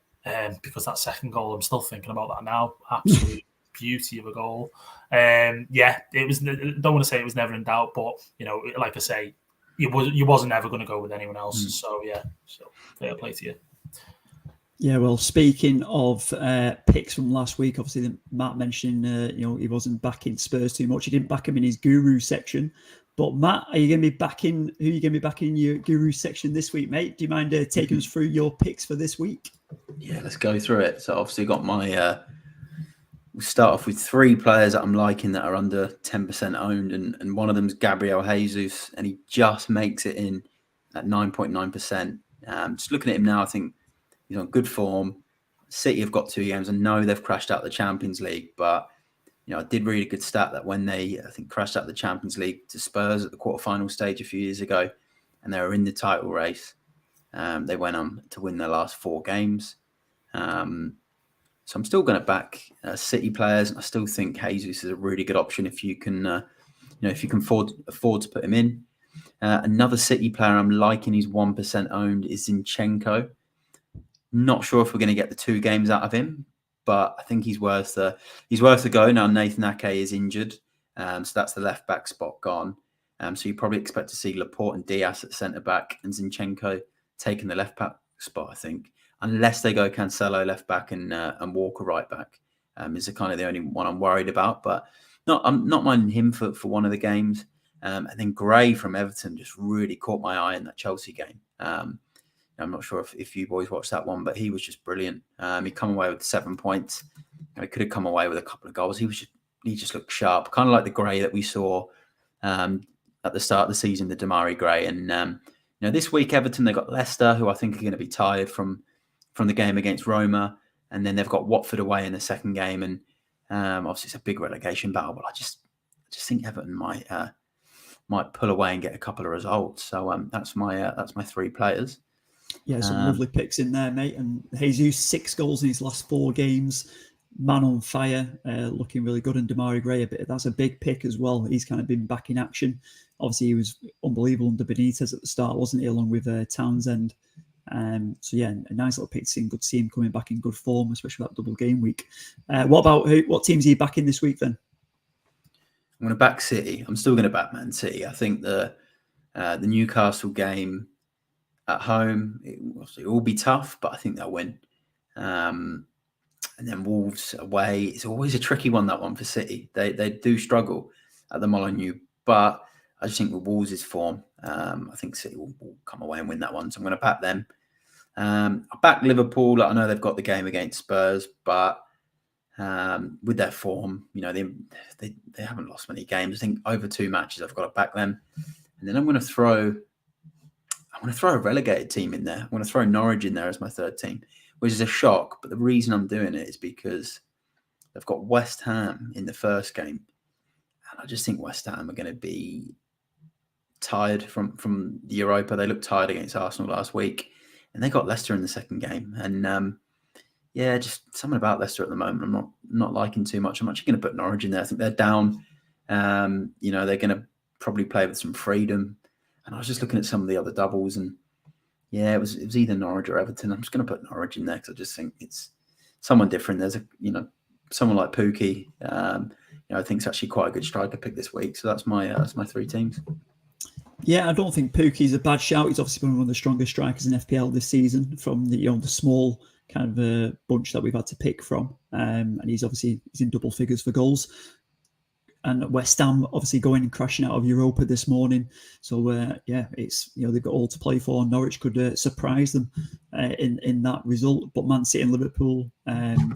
because that second goal, I'm still thinking about that now. Absolute beauty of a goal. It was. Don't want to say it was never in doubt, but like I say, you wasn't ever going to go with anyone else. So fair play to you. Yeah, well, speaking of picks from last week, obviously Matt mentioned he wasn't backing Spurs too much. He didn't back him in his guru section. But Matt, are you going to be backing? Who are you going to be backing in your guru section this week, mate? Do you mind taking us through your picks for this week? Yeah, let's go through it. So obviously got my. We'll start off with 3 players that I'm liking that are under 10% owned, and one of them is Gabriel Jesus, and he just makes it in at 9.9%. Just looking at him now, I think he's on good form. City have got 2 games. I know they've crashed out the Champions League, but I did read a good stat that when they, I think, crashed out the Champions League to Spurs at the quarterfinal stage a few years ago, and they were in the title race, they went on to win their last 4 games. So I'm still going to back City players. I still think Jesus is a really good option if you can, afford to put him in. Another City player I'm liking, he's 1% owned, is Zinchenko. Not sure if we're going to get the 2 games out of him, but I think he's worth a go. Now Nathan Ake is injured, so that's the left back spot gone. So you probably expect to see Laporte and Diaz at centre back and Zinchenko taking the left back spot, I think, unless they go Cancelo left back and Walker right back. Is kind of the only one I'm worried about, but I'm not minding him for one of the games. And then Gray from Everton just really caught my eye in that Chelsea game. I'm not sure if you boys watched that one, but he was just brilliant. He come away with 7 points. He could have come away with a couple of goals. He just looked sharp, kind of like the Gray that we saw at the start of the season, the Damari Gray. And this week Everton, they got Leicester, who I think are going to be tired from the game against Roma, and then they've got Watford away in the second game. And obviously it's a big relegation battle, but I just think Everton might pull away and get a couple of results. So that's my 3 players. Yeah, some lovely picks in there, mate. And Jesus, 6 goals in his last 4 games. Man on fire, looking really good. And Damari Gray, that's a big pick as well. He's kind of been back in action. Obviously, he was unbelievable under Benitez at the start, wasn't he, along with Townsend? So yeah, a nice little pick to see. Good to see him coming back in good form, especially that double game week. What teams are you backing this week then? I'm going to back City. I'm still going to back Man City. I think the Newcastle game at home, it will be tough, but I think they'll win. And then Wolves away, it's always a tricky one, that one for City. They do struggle at the Molineux, but I just think with Wolves' form, I think City will come away and win that one. So I'm going to back them. I back Liverpool. I know they've got the game against Spurs, but with their form, they haven't lost many games. I think over 2 matches, I've got to back them. And then I'm going to throw a relegated team in there. I'm going to throw Norwich in there as my 3rd team, which is a shock. But the reason I'm doing it is because they've got West Ham in the first game. And I just think West Ham are going to be tired from the Europa. They looked tired against Arsenal last week. And they got Leicester in the second game. And just something about Leicester at the moment I'm not liking too much. I'm actually going to put Norwich in there. I think they're down. They're going to probably play with some freedom. And I was just looking at some of the other doubles, and it was either Norwich or Everton. I'm just going to put Norwich in there because I just think it's someone different. There's someone like Pukki. I think it's actually quite a good striker pick this week. So that's my 3 teams. Yeah, I don't think Pukki's a bad shout. He's obviously been one of the strongest strikers in FPL this season from the small kind of bunch that we've had to pick from. And he's in double figures for goals. And West Ham obviously going and crashing out of Europa this morning. So it's they've got all to play for. Norwich could surprise them in that result. But Man City and Liverpool,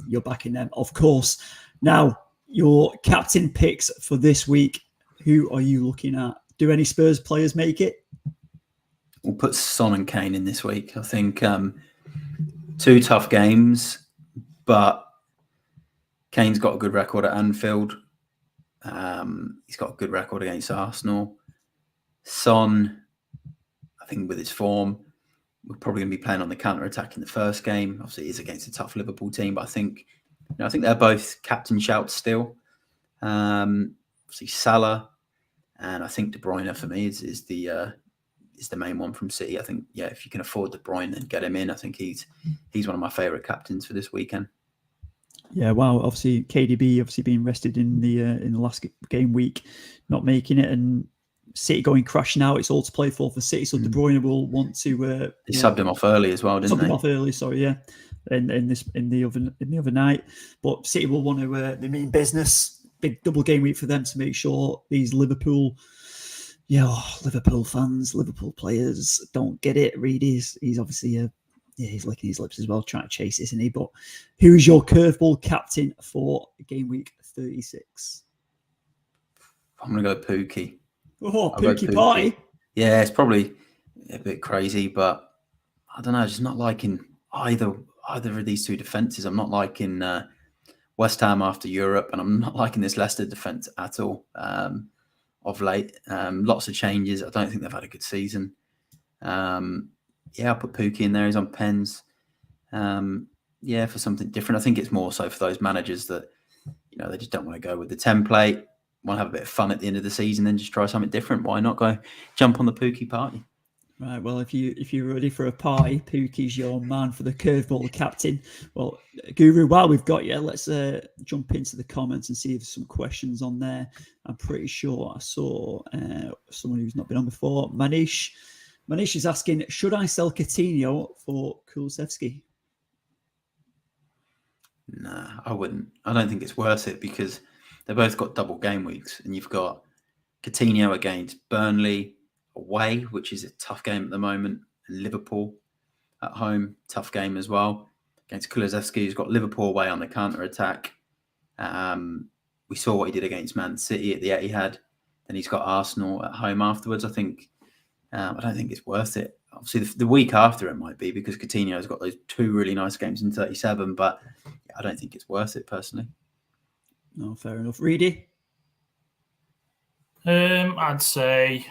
you're backing them, of course. Now, your captain picks for this week. Who are you looking at? Do any Spurs players make it? We'll put Son and Kane in this week. I think 2 tough games, but Kane's got a good record at Anfield. He's got a good record against Arsenal. Son, I think with his form, we're probably going to be playing on the counter-attack in the first game. Obviously, he's against a tough Liverpool team, but I think they're both captain shouts still. Obviously, Salah, and I think De Bruyne for me is the main one from City. I think if you can afford De Bruyne, then get him in. I think he's one of my favourite captains for this weekend. Yeah, wow. Obviously, KDB being rested in the last game week, not making it, and City going crashing out. It's all to play for City. So De Bruyne will want to. They subbed him off early as well, didn't they? Subbed him off early. Sorry, yeah. In the other night, but City will want to. They mean business. Big double game week for them to make sure these Liverpool fans, Liverpool players don't get it. Reedy's he's obviously he's licking his lips as well, trying to chase it, isn't he? But who is your curveball captain for game week 36? I'm going to go Pukki. Oh, Pukki party. Yeah, it's probably a bit crazy, but I don't know. Just not liking either of these 2 defences. I'm not liking West Ham after Europe, and I'm not liking this Leicester defence at all of late. Lots of changes. I don't think they've had a good season. I'll put Pukki in there. He's on pens. For something different. I think it's more so for those managers that, they just don't want to go with the template, want to have a bit of fun at the end of the season, then just try something different. Why not go jump on the Pukki party? Right, well, if you're ready for a party, Pookie's your man for the curveball captain. Well, Guru, while we've got you, let's jump into the comments and see if there's some questions on there. I'm pretty sure I saw someone who's not been on before. Manish is asking, should I sell Coutinho for Kulusevski? Nah, I wouldn't. I don't think it's worth it because they've both got double game weeks, and you've got Coutinho against Burnley away, which is a tough game at the moment, and Liverpool at home, tough game as well. Against Kulusevski, who's got Liverpool away on the counter-attack. We saw what he did against Man City at the Etihad. Then he's got Arsenal at home afterwards. I don't think it's worth it. Obviously, the week after it might be because Coutinho's got those 2 really nice games in 37, but I don't think it's worth it personally. No, fair enough. Reedy? I'd say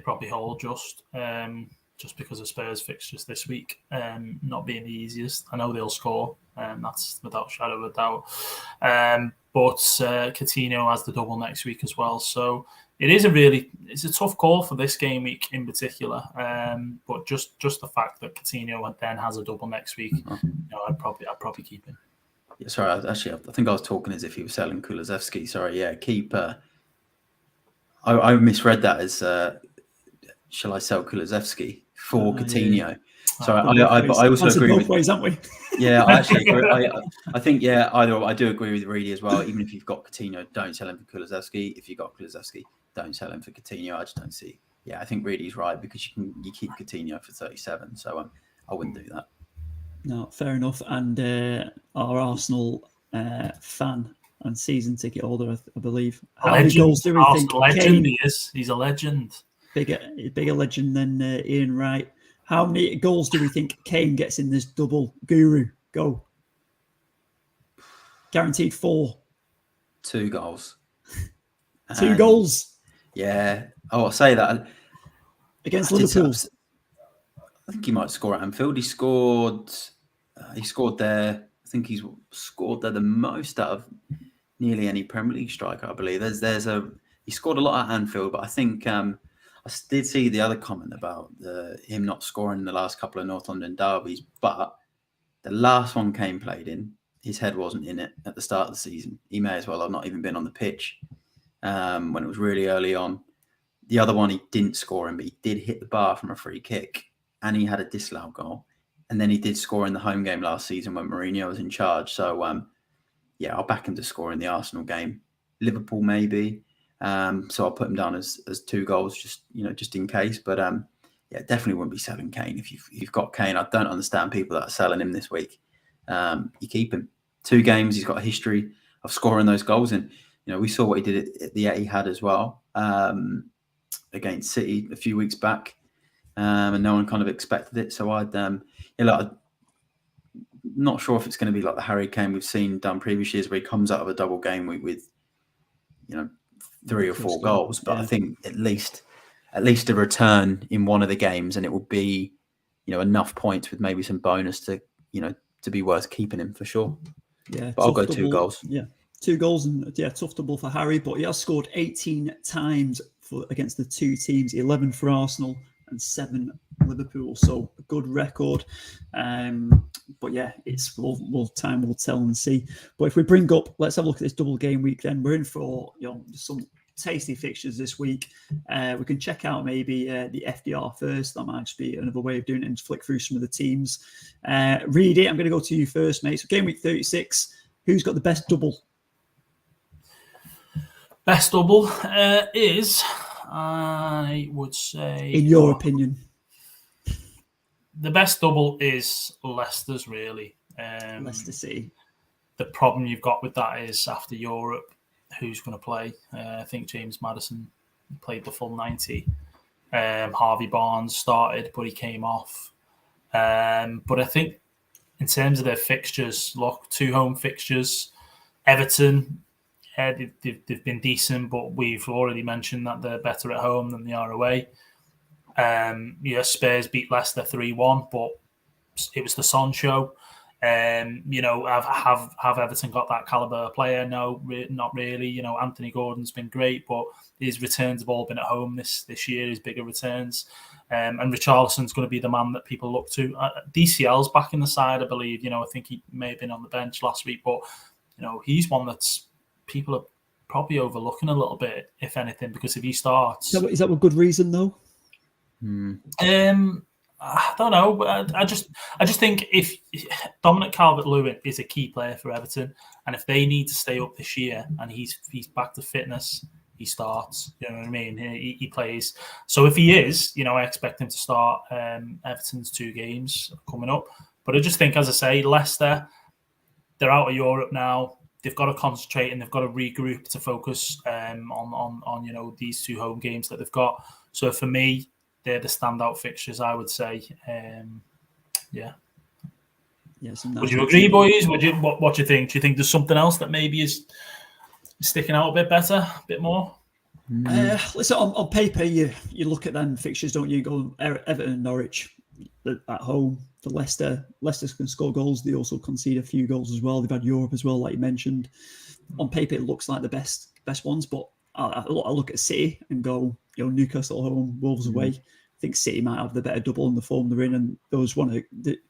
probably hold just because of Spurs fixtures this week not being the easiest. I know they'll score, that's without a shadow of a doubt. But Coutinho has the double next week as well, so it's a tough call for this game week in particular. But just the fact that Coutinho then has a double next week, I'd probably keep him. Yeah, sorry, I think I was talking as if he was selling Kulusevski. Sorry, yeah, keep. I misread that as shall I sell Kulusevski for Coutinho? Yeah. So I also agree with ways, aren't we? Yeah, I actually agree. I think I do agree with Reedy as well. Even if you've got Coutinho, don't sell him for Kulusevski. If you've got Kulusevski, don't sell him for Coutinho. I just don't see. Yeah, I think Reedy's right because you keep Coutinho for 37. So I wouldn't do that. No, fair enough. And our Arsenal fan and season ticket holder, I believe. How many goals do we think? Legend he is. He's a legend. Bigger legend than Ian Wright. How many goals do we think Kane gets in this double? Guru, go. Guaranteed 4. 2 goals. 2 goals? Yeah. Oh, I'll say that. Against Liverpool? I think he might score at Anfield. He scored there. I think he's scored there the most out of nearly any Premier League striker, I believe. He scored a lot at Anfield, but I think I did see the other comment about him not scoring in the last couple of North London derbies, but the last one Kane played in, his head wasn't in it at the start of the season. He may as well have not even been on the pitch when it was really early on. The other one, he didn't score in, but he did hit the bar from a free kick, and he had a disallowed goal. And then he did score in the home game last season when Mourinho was in charge. So, I'll back him to score in the Arsenal game. Liverpool, maybe. So I'll put him down as 2 goals, just in case. But, definitely wouldn't be selling Kane. If you've got Kane, I don't understand people that are selling him this week. You keep him. 2 games, he's got a history of scoring those goals. And, we saw what he did at the Etihad as well against City a few weeks back. And no one kind of expected it. So I'm not sure if it's going to be like the Harry Kane we've seen done previous years where he comes out of a double game week with 3 or 4 goals. But I think at least a return in one of the games, and it will be enough points with maybe some bonus to be worth keeping him for sure. Yeah, but I'll go 2 goals. Yeah, 2 goals, and tough double for Harry. But he has scored 18 times against the 2 teams, 11 for Arsenal and 7 Liverpool. So a good record. But time will tell and see. But if we let's have a look at this double game week. Then we're in for some tasty fixtures this week. We can check out maybe the FDR first. That might just be another way of doing it and flick through some of the teams. Read it. I'm going to go to you first, mate. So game week 36. Who's got the best double? Best double is, I would say, in your opinion, the best double is Leicester's, really. Leicester City. The problem you've got with that is after Europe, who's going to play? I think James Maddison played the full 90. Harvey Barnes started, but he came off. But I think in terms of their fixtures, look, 2 home fixtures. Everton, they've been decent, but we've already mentioned that they're better at home than they are away. Spurs beat Leicester 3-1, but it was the Son show. Have Everton got that caliber player? No, not really. Anthony Gordon's been great, but his returns have all been at home this year. His bigger returns, and Richarlison's going to be the man that people look to. DCL's back in the side, I believe. I think he may have been on the bench last week, but he's one that's people are probably overlooking a little bit, if anything, because if he starts, is that a good reason though? I don't know. I just think if Dominic Calvert-Lewin is a key player for Everton, and if they need to stay up this year, and he's back to fitness, he starts. You know what I mean? He plays. So if he is, I expect him to start Everton's 2 games coming up. But I just think, as I say, Leicester, they're out of Europe now. They've got to concentrate and they've got to regroup to focus on these 2 home games that they've got. So for me, they're the standout fixtures, I would say. Yeah. Would you agree, boys? What do you think? Do you think there's something else that maybe is sticking out a bit better, a bit more? Listen, on paper, you look at them fixtures, don't you? Go Everton and Norwich at home. For Leicester can score goals. They also concede a few goals as well. They've had Europe as well, like you mentioned. On paper, it looks like the best ones, but I look at City and go, Newcastle home, Wolves away. I think City might have the better double in the form they're in, and those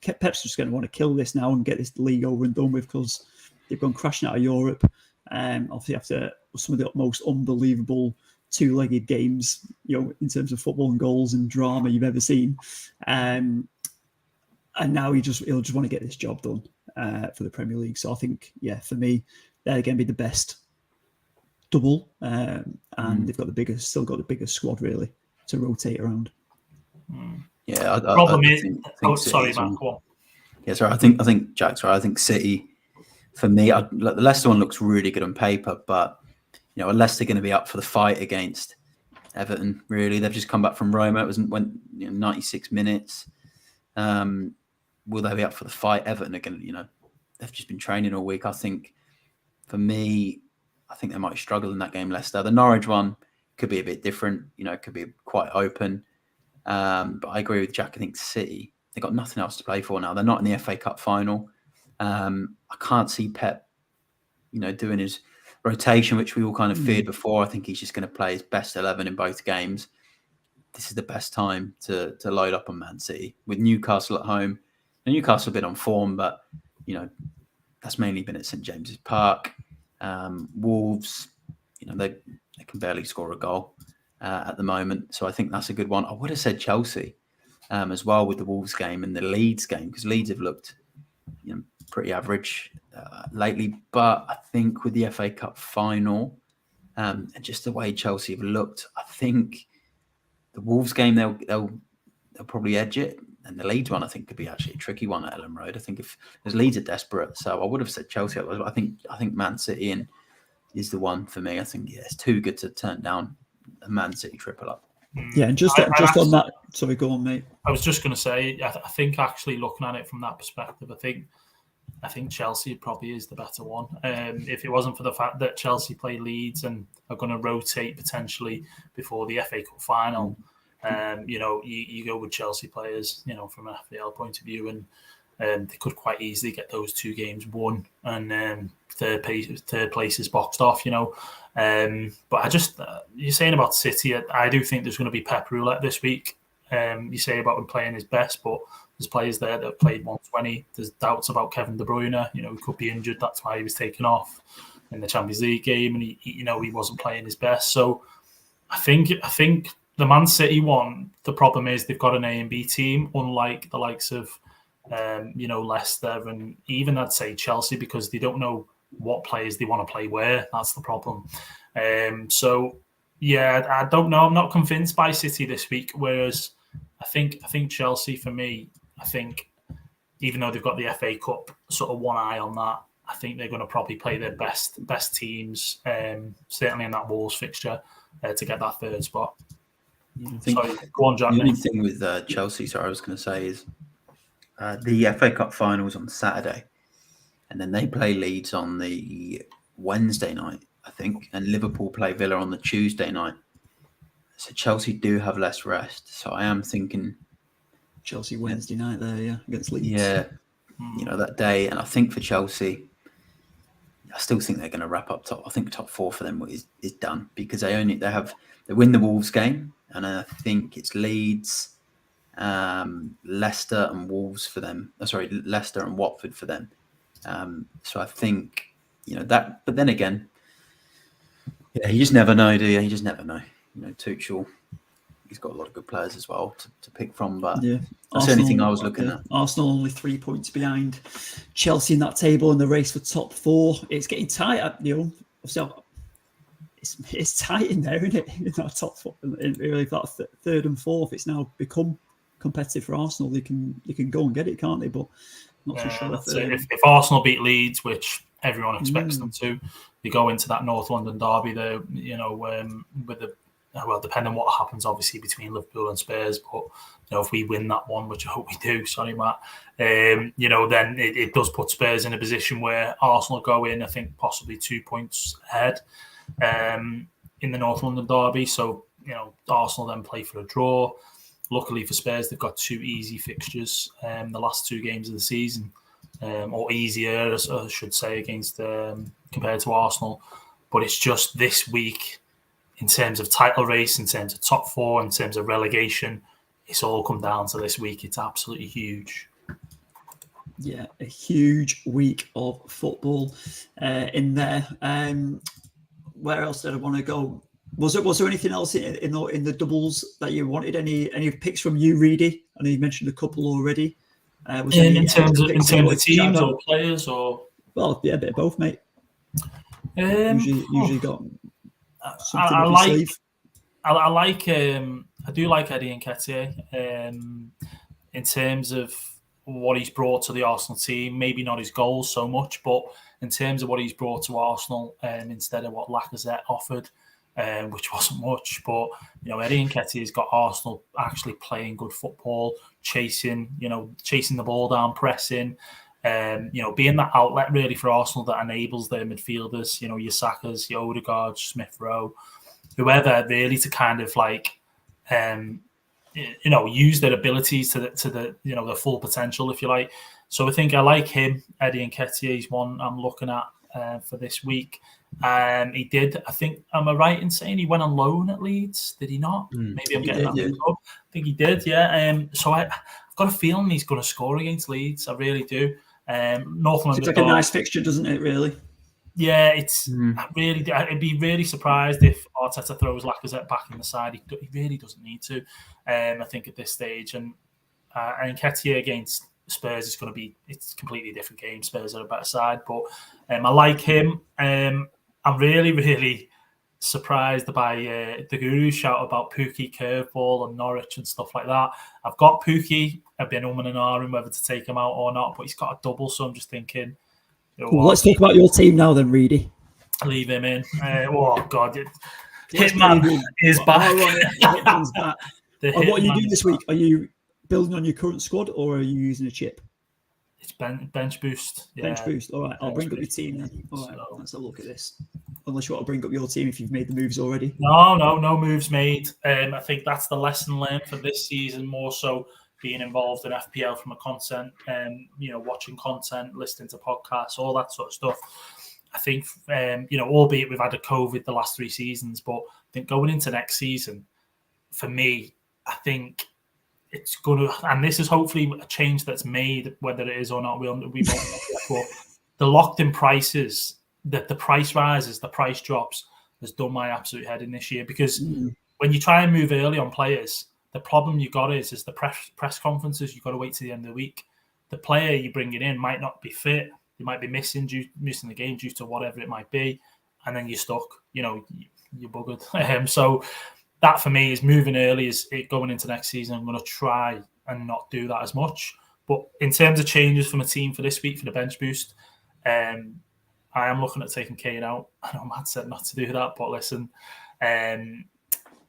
Pep's just going to want to kill this now and get this league over and done with because they've gone crashing out of Europe. Obviously, after some of the most unbelievable 2-legged games, in terms of football and goals and drama you've ever seen. And now he'll just want to get this job done for the Premier League. So I think, for me, they're going to be the best double, and they've got still got the biggest squad really to rotate around. Yeah, problem is. Sorry, Matt. Go on. Yeah, sorry. I think Jack's right. I think City, for me, the Leicester one looks really good on paper, but are Leicester going to be up for the fight against Everton? Really, they've just come back from Roma. It went 96 minutes. Will they be up for the fight? Everton are going to, they've just been training all week. I think, for me, I think they might struggle in that game, Leicester. The Norwich one could be a bit different. It could be quite open. But I agree with Jack. I think City, they've got nothing else to play for now. They're not in the FA Cup final. I can't see Pep, doing his rotation, which we all kind of feared before. I think he's just going to play his best 11 in both games. This is the best time to load up on Man City with Newcastle at home. Now, Newcastle have been on form, but that's mainly been at St James's Park. Wolves, they can barely score a goal at the moment, so I think that's a good one. I would have said Chelsea as well with the Wolves game and the Leeds game, because Leeds have looked pretty average lately, but I think with the FA Cup final and just the way Chelsea have looked, I think the Wolves game they'll probably edge it. And the Leeds one, I think, could be actually a tricky one at Ellen Road. I think if Leeds are desperate, so I would have said Chelsea. I think Man City is the one for me. I think it's too good to turn down a Man City triple up. Yeah, and just on that. Sorry, go on, mate. I was just going to say, I think actually looking at it from that perspective, I think Chelsea probably is the better one. If it wasn't for the fact that Chelsea play Leeds and are going to rotate potentially before the FA Cup final. You go with Chelsea players, from an FPL point of view, and they could quite easily get those 2 games won and third place is boxed off, But you're saying about City, I do think there's going to be Pep roulette this week. You say about him playing his best, but there's players there that played 120. There's doubts about Kevin De Bruyne. He could be injured. That's why he was taken off in the Champions League game, and he wasn't playing his best. So I think the Man City one, the problem is they've got an A and B team, unlike the likes of, Leicester and even I'd say Chelsea, because they don't know what players they want to play where. That's the problem. So, yeah, I don't know. I'm not convinced by City this week, whereas I think Chelsea, for me, I think even though they've got the FA Cup sort of one eye on that, I think they're going to probably play their best teams, certainly in that Wolves fixture, to get that 3rd spot. Sorry, go on, Jack. The only thing with Chelsea, I was going to say is the FA Cup final is on Saturday, and then they play Leeds on the Wednesday night, I think, and Liverpool play Villa on the Tuesday night. So Chelsea do have less rest. So I am thinking Chelsea Wednesday night there, against Leeds. Yeah, that day. And I think for Chelsea, I still think they're going to wrap up top. I think top 4 for them is done, because they win the Wolves game, and I think it's Leeds, Leicester and Wolves for them. Leicester and Watford for them. So I think that. But then again, you just never know, do you? You just never know. Tuchel, he's got a lot of good players as well to pick from. But yeah, that's the only thing I was looking at. Arsenal only 3 points behind Chelsea in that table in the race for top 4. It's getting tight, So it's tight in there, isn't it? In that top 4, really, that third and fourth, it's now become competitive for Arsenal. They can go and get it, can't they? But not so sure if Arsenal beat Leeds, which everyone expects them to, they go into that North London derby there, with the depending on what happens, obviously, between Liverpool and Spurs. But if we win that one, which I hope we do, sorry, Matt, then it does put Spurs in a position where Arsenal go in, I think, possibly 2 points ahead in the North London derby. So Arsenal then play for a draw. Luckily for Spurs, they've got 2 easy fixtures the last 2 games of the season, or easier, I should say, against compared to Arsenal. But it's just this week, in terms of title race, in terms of top 4, in terms of relegation, it's all come down to this week. It's absolutely huge. Yeah, a huge week of football in there. Where else did I want to go? Was there anything else in the doubles that you wanted? Any picks from you, Reedy? I know you mentioned a couple already. In terms of teams or players, or a bit of both, mate. Usually got something I up like. your sleeve. I do like Eddie Nketiah in terms of what he's brought to the Arsenal team. Maybe not his goals so much, but in terms of what he's brought to Arsenal, instead of what Lacazette offered, which wasn't much. But Eddie Nketiah's got Arsenal actually playing good football, chasing the ball down, pressing. Being that outlet really for Arsenal that enables their midfielders, your Sakas, your Odegaard, Smith Rowe, whoever, really to kind of use their abilities to the their full potential, if you like. So I think I like him. Eddie Nketiah is one I'm looking at for this week. He did, I think, am I right in saying he went on loan at Leeds? Did he not? Maybe I'm getting that mixed up. I think he did, yeah. So I've got a feeling he's going to score against Leeds. I really do. North London. It's like a nice fixture, doesn't it? Really. Yeah, it's really. I'd be really surprised if Arteta throws Lacazette back in the side. He really doesn't need to. I think at this stage, and Nketiah against Spurs is going to be. It's a completely different game. Spurs are a better side, but I like him. I'm really, really surprised by the Guru's shout about Pukki curveball and Norwich and stuff like that. I've got Pukki. I've been and ahhing whether to take him out or not, but he's got a double, so I'm just thinking. Let's talk about your team now, then, Reedy. Leave him in. Oh God, Hitman is back. Hitman's back. What are you doing this week? Are you building on your current squad, or are you using a chip? It's bench boost. Yeah. Bench boost. All right, I'll bring up your team then. All right, let's have a look at this. Unless you want to bring up your team if you've made the moves already. No moves made. I think that's the lesson learned for this season, more so being involved in FPL from a content, watching content, listening to podcasts, all that sort of stuff. I think, albeit we've had a COVID the last 3 seasons, but I think going into next season, for me, I think it's going to, and this is hopefully a change that's made, whether it is or not, we won't know yet, but the locked-in prices, the price rises, the price drops, has done my absolute head in this year, because when you try and move early on players, the problem you got is the press conferences. You've got to wait to the end of the week. The player you're bringing in might not be fit. They might be missing the game due to whatever it might be, and then you're stuck. You're buggered. So that for me is moving early. Is it going into next season? I'm going to try and not do that as much. But in terms of changes from a team for this week for the bench boost, I am looking at taking Kane out. I know Matt said not to do that, but listen.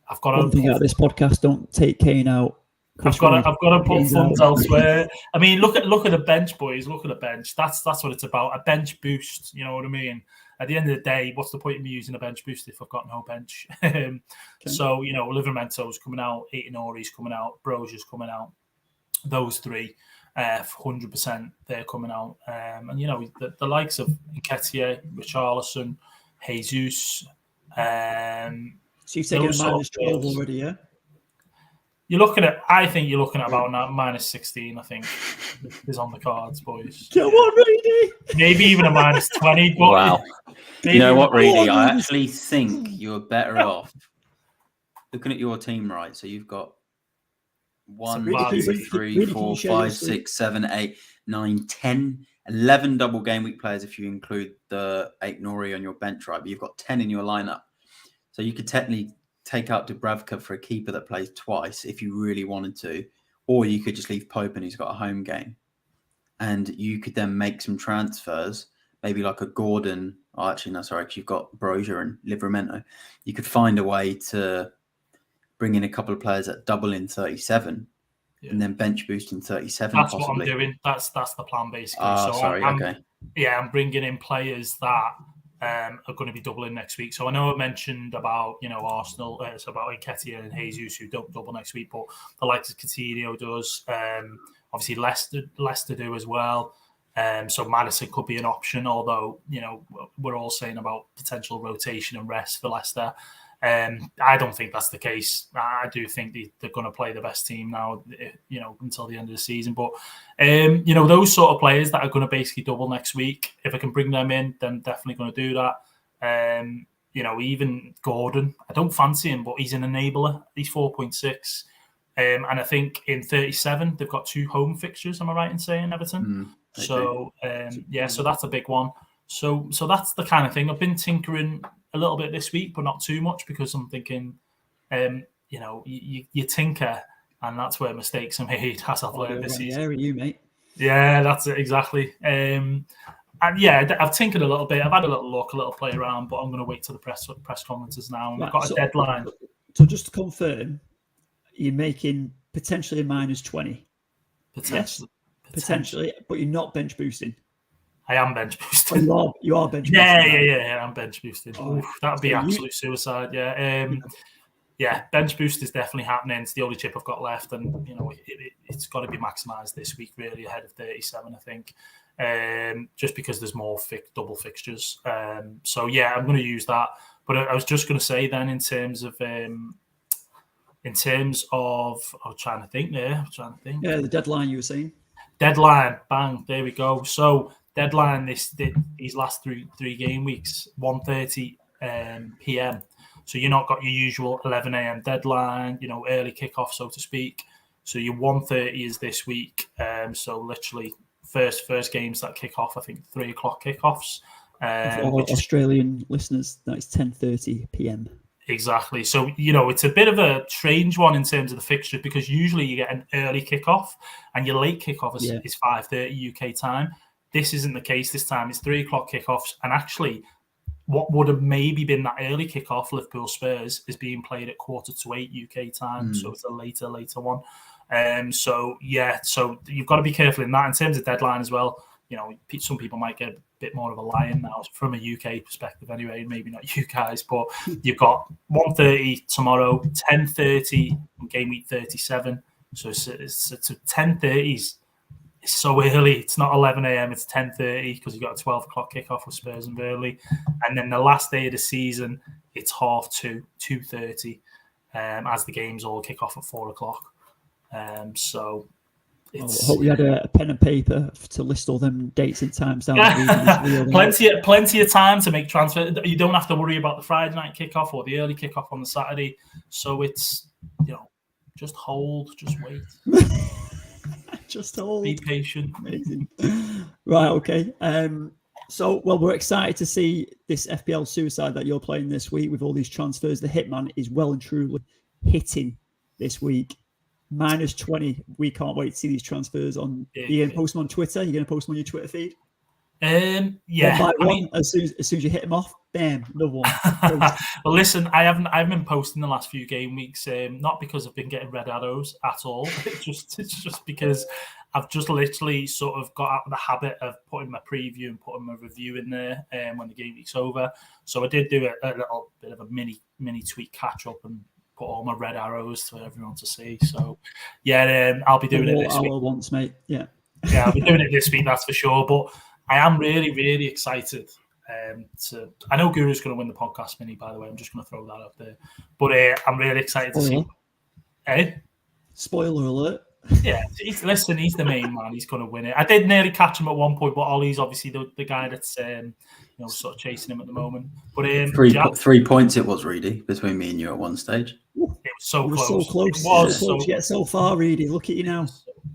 I've got one thing out of this podcast: don't take Kane out. I've got to put funds elsewhere. I mean, look at the bench, boys. Look at the bench. That's what it's about. A bench boost. You know what I mean? At the end of the day, what's the point of me using a bench boost if I've got no bench? So Livermento's coming out, Aiton-Ori's coming out, Brozier's coming out. Those 3. 100% they're coming out. And, you know, the likes of Nketiah, Richarlison, Jesus. So you've taken a minus 12 already, yeah? I think you're looking at about minus 16, I think, is on the cards, boys. Come on, Reedy! Maybe even a minus 20. But wow. You know what, Reedy? I actually think you're better off looking at your team, right? So you've got 1, 2, 3, 4, 5, 6, 7, 8, 9, 10, 11 double game week players if you include the 8 Nori on your bench, right? But you've got 10 in your lineup. So you could technically take out Dubravka for a keeper that plays twice if you really wanted to, or you could just leave Pope and he's got a home game. And you could then make some transfers, maybe like a Gordon. Oh, actually, no, sorry, because you've got Brozier and Livramento. You could find a way to bring in a couple of players that double in 37 and then bench boost in 37. That's possibly. What I'm doing. That's the plan, basically. I'm bringing in players that are going to be doubling next week. So I know I mentioned about, you know, Arsenal, it's about Nketiah and Jesus who don't double next week, but the likes of Coutinho does. Obviously, Leicester do as well. So Maddison could be an option, although, you know, we're all saying about potential rotation and rest for Leicester. I don't think that's the case. I do think they're going to play the best team now, you know, until the end of the season. But, you know, those sort of players that are going to basically double next week, if I can bring them in, then definitely going to do that. You know, even Gordon, I don't fancy him, but he's an enabler. He's 4.6. And I think in 37, they've got 2 home fixtures, am I right in saying, Everton? So that's a big one. So that's the kind of thing. I've been tinkering a little bit this week, but not too much, because I'm thinking, you know, you tinker, and that's where mistakes are made, as I've learned this season. Yeah, you, mate. Yeah, that's it, exactly. And yeah, I've tinkered a little bit. I've had a little look, a little play around, but I'm going to wait till the press conferences now. And we've got a deadline. So just to confirm, you're making potentially a minus 20. Potentially, but you're not bench boosting. I am bench boosting. You are bench boosting. Yeah, I'm bench boosting. That would be absolute suicide. Yeah. Bench boost is definitely happening. It's the only chip I've got left, and you know it's got to be maximised this week, really, ahead of 37, I think. Just because there's more double fixtures. So yeah, I'm going to use that. But I was just going to say then, in terms of, I'm trying to think there. Yeah, the deadline you were saying. Deadline, bang, there we go. So deadline these last three game weeks, 1:30 p.m. So you're not got your usual 11 a.m. deadline, you know, early kickoff, so to speak. So your 1:30 is this week. So literally first games that kick off, I think 3 o'clock kickoffs. For Australian listeners, that is 10:30 p.m. Exactly. So, you know, it's a bit of a strange one in terms of the fixture, because usually you get an early kickoff and your late kickoff is 5:30 UK time. This isn't the case this time. It's 3 o'clock kickoffs. And actually, what would have maybe been that early kickoff, Liverpool Spurs, is being played at 7:45 UK time. So it's a later one. So you've got to be careful in that. In terms of deadline as well, you know, some people might get a bit more of a lie-in now from a UK perspective anyway, maybe not you guys, but you've got 1:30 tomorrow, 10:30 on game week 37. So it's 10:30s. It's so early. It's not 11 a.m. It's 10:30 because you've got a 12 o'clock kickoff with Spurs and Burnley. And then the last day of the season, it's 2:30, as the games all kick off at 4 o'clock. So I hope we had a pen and paper to list all them dates and times down. Plenty of time to make transfer. You don't have to worry about the Friday night kickoff or the early kickoff on the Saturday. So it's, you know, just hold, just wait. Just hold. Be patient. Amazing. Right, okay. So, we're excited to see this FPL suicide that you're playing this week with all these transfers. The Hitman is well and truly hitting this week. Minus 20. We can't wait to see these transfers on. You're going to post them on Twitter? You're going to post them on your Twitter feed? Yeah. As soon as you hit them off, bam, another one. Well, listen, I haven't been posting the last few game weeks, not because I've been getting red arrows at all. It's just because I've just literally sort of got out of the habit of putting my preview and putting my review in there when the game week's over. So I did do a little bit of a mini tweet catch up and put all my red arrows for everyone to see. So yeah, I'll be doing it this week. Once, mate. Yeah. Yeah, I'll be doing it this week, that's for sure. But I am really, really excited. I know Guru's going to win the podcast mini, by the way. I'm just going to throw that up there. But I'm really excited to see. Spoiler alert. Yeah, he's the main man. He's going to win it. I did nearly catch him at one point, but Ollie's obviously the guy that's sort of chasing him at the moment. But 3 points it was, Reedy, between me and you at one stage. It was so close. So close. It was so close. Yet so far, Reedy. Look at you now.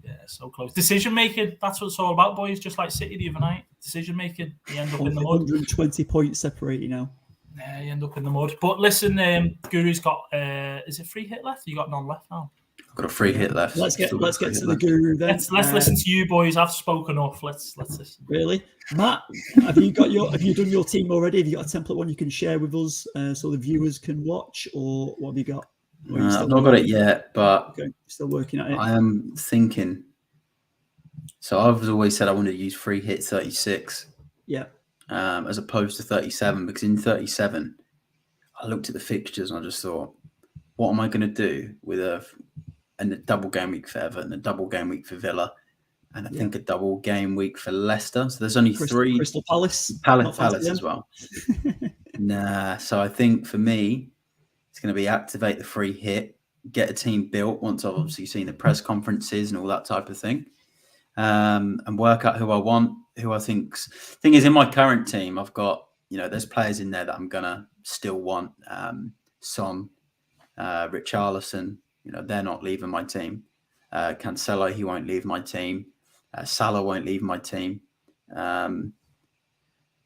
Yeah, so close. Decision making. That's what it's all about, boys. Just like City the other night. Decision making. You end up in the mud. 120 points separate you now. Yeah, you end up in the mud. But listen, Guru's got. Is it free hit left? You got none left now. I've got a free hit left. Let's get to the Guru then. Let's listen to you, boys. I've spoken off. Let's listen. Really, Matt? Have you done your team already? Have you got a template one you can share with us so the viewers can watch, or what have you got? I've not got it yet, but okay, still working at it. I am thinking. So I've always said I wanted to use free hit 36. Yeah. As opposed to 37, because in 37, I looked at the fixtures and I just thought, what am I going to do with a double game week for Everton, a double game week for Villa, and I think a double game week for Leicester. So there's only three. Crystal Palace. Palace as well. Nah. So I think for me, it's going to be activate the free hit, get a team built once I've obviously seen the press conferences and all that type of thing, and work out who I want, who I think's. Thing is, in my current team, I've got, there's players in there that I'm going to still want. Son, Richarlison, they're not leaving my team. Cancelo, he won't leave my team. Salah won't leave my team.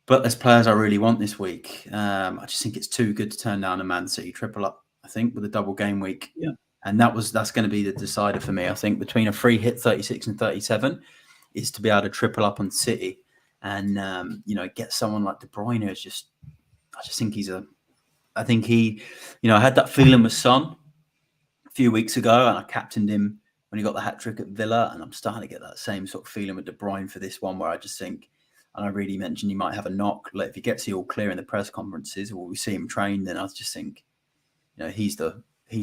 But there's players I really want this week. I just think it's too good to turn down a Man City triple up, I think, with a double game week. Yeah. And that's going to be the decider for me. I think between a free hit 36 and 37 is to be able to triple up on City and, get someone like De Bruyne. I just think I had that feeling with Son a few weeks ago, and I captained him when he got the hat-trick at Villa, and I'm starting to get that same sort of feeling with De Bruyne for this one, where I just think, and I really mentioned he might have a knock. Like if he gets the all clear in the press conferences, or we see him train, then I just think, he's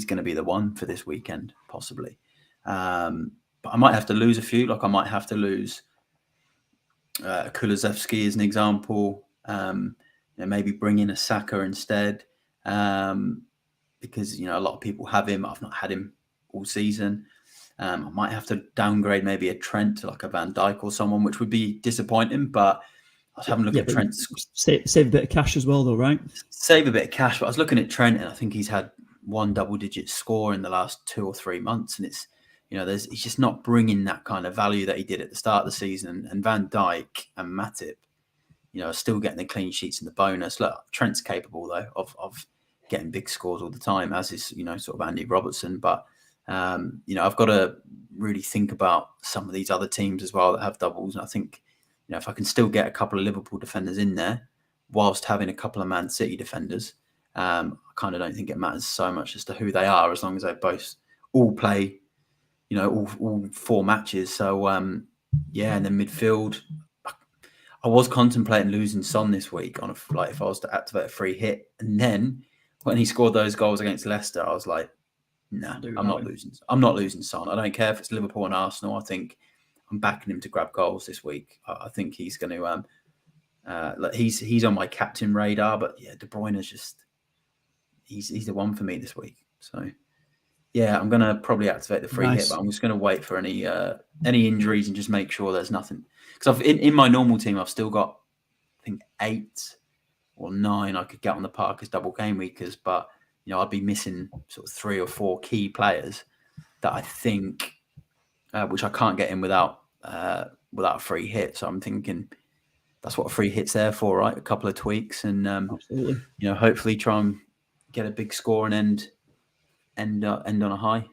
going to be the one for this weekend, possibly. But I might have to lose a few. Like I might have to lose Kulusevski as an example. Maybe bring in a Saka instead, because a lot of people have him. I've not had him all season. I might have to downgrade maybe a Trent to like a Van Dijk or someone, which would be disappointing. But I was having a look at Trent's. Save a bit of cash as well, though, right? Save a bit of cash, but I was looking at Trent, and I think he's had one double-digit score in the last 2 or 3 months, and it's he's just not bringing that kind of value that he did at the start of the season. And Van Dijk and Matip, still getting the clean sheets and the bonus. Look, Trent's capable though of getting big scores all the time, as is sort of Andy Robertson. But I've got to really think about some of these other teams as well that have doubles. And I think if I can still get a couple of Liverpool defenders in there, whilst having a couple of Man City defenders, I kind of don't think it matters so much as to who they are, as long as they both all play, all 4 matches. So and then midfield. I was contemplating losing Son this week if I was to activate a free hit, and then when he scored those goals against Leicester, I was like, "No, I'm not losing. I'm not losing Son. I don't care if it's Liverpool and Arsenal. I think I'm backing him to grab goals this week. I think he's going to. He's on my captain radar, but yeah, De Bruyne is just he's the one for me this week. So yeah, I'm going to probably activate the free hit, but I'm just going to wait for any injuries and just make sure there's nothing. Because in my normal team, I've still got, I think, 8 or 9 I could get on the park as double game weekers, but I'd be missing sort of 3 or 4 key players that I think, which I can't get in without a free hit. So I'm thinking that's what a free hit's there for, right? A couple of tweaks, and hopefully try and get a big score and end on a high.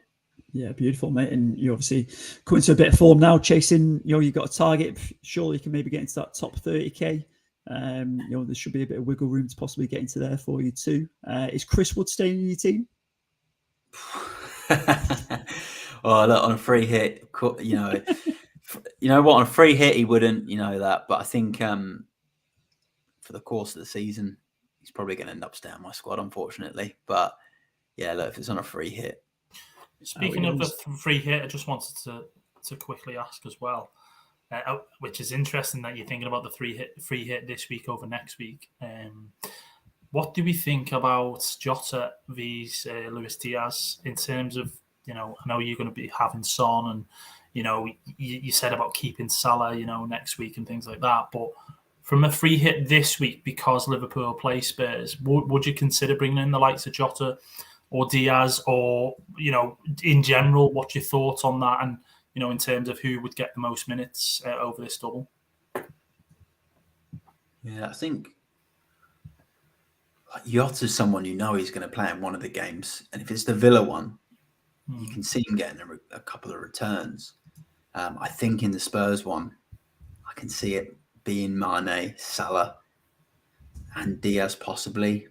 Yeah, beautiful, mate. And you're obviously coming to a bit of form now, chasing, you've got a target. Surely you can maybe get into that top 30k. There should be a bit of wiggle room to possibly get into there for you too. Is Chris Wood staying in your team? Well, look, on a free hit, you know what, on a free hit he wouldn't, that. But I think for the course of the season, he's probably going to end up staying on my squad, unfortunately. But yeah, look, if it's on a free hit. Speaking of the free hit, I just wanted to quickly ask as well. which is interesting that you're thinking about the free hit this week over next week. What do we think about Jota vs Luis Diaz in terms of, I know you're going to be having Son and, you said about keeping Salah, next week and things like that. But from a free hit this week, because Liverpool play Spurs, would you consider bringing in the likes of Jota or Diaz or, in general, what's your thoughts on that? And, in terms of who would get the most minutes over this double? Yeah, I think Jota's someone he's going to play in one of the games. And if it's the Villa one, you can see him getting a couple of returns. I think in the Spurs one, I can see it being Mane, Salah, and Diaz possibly.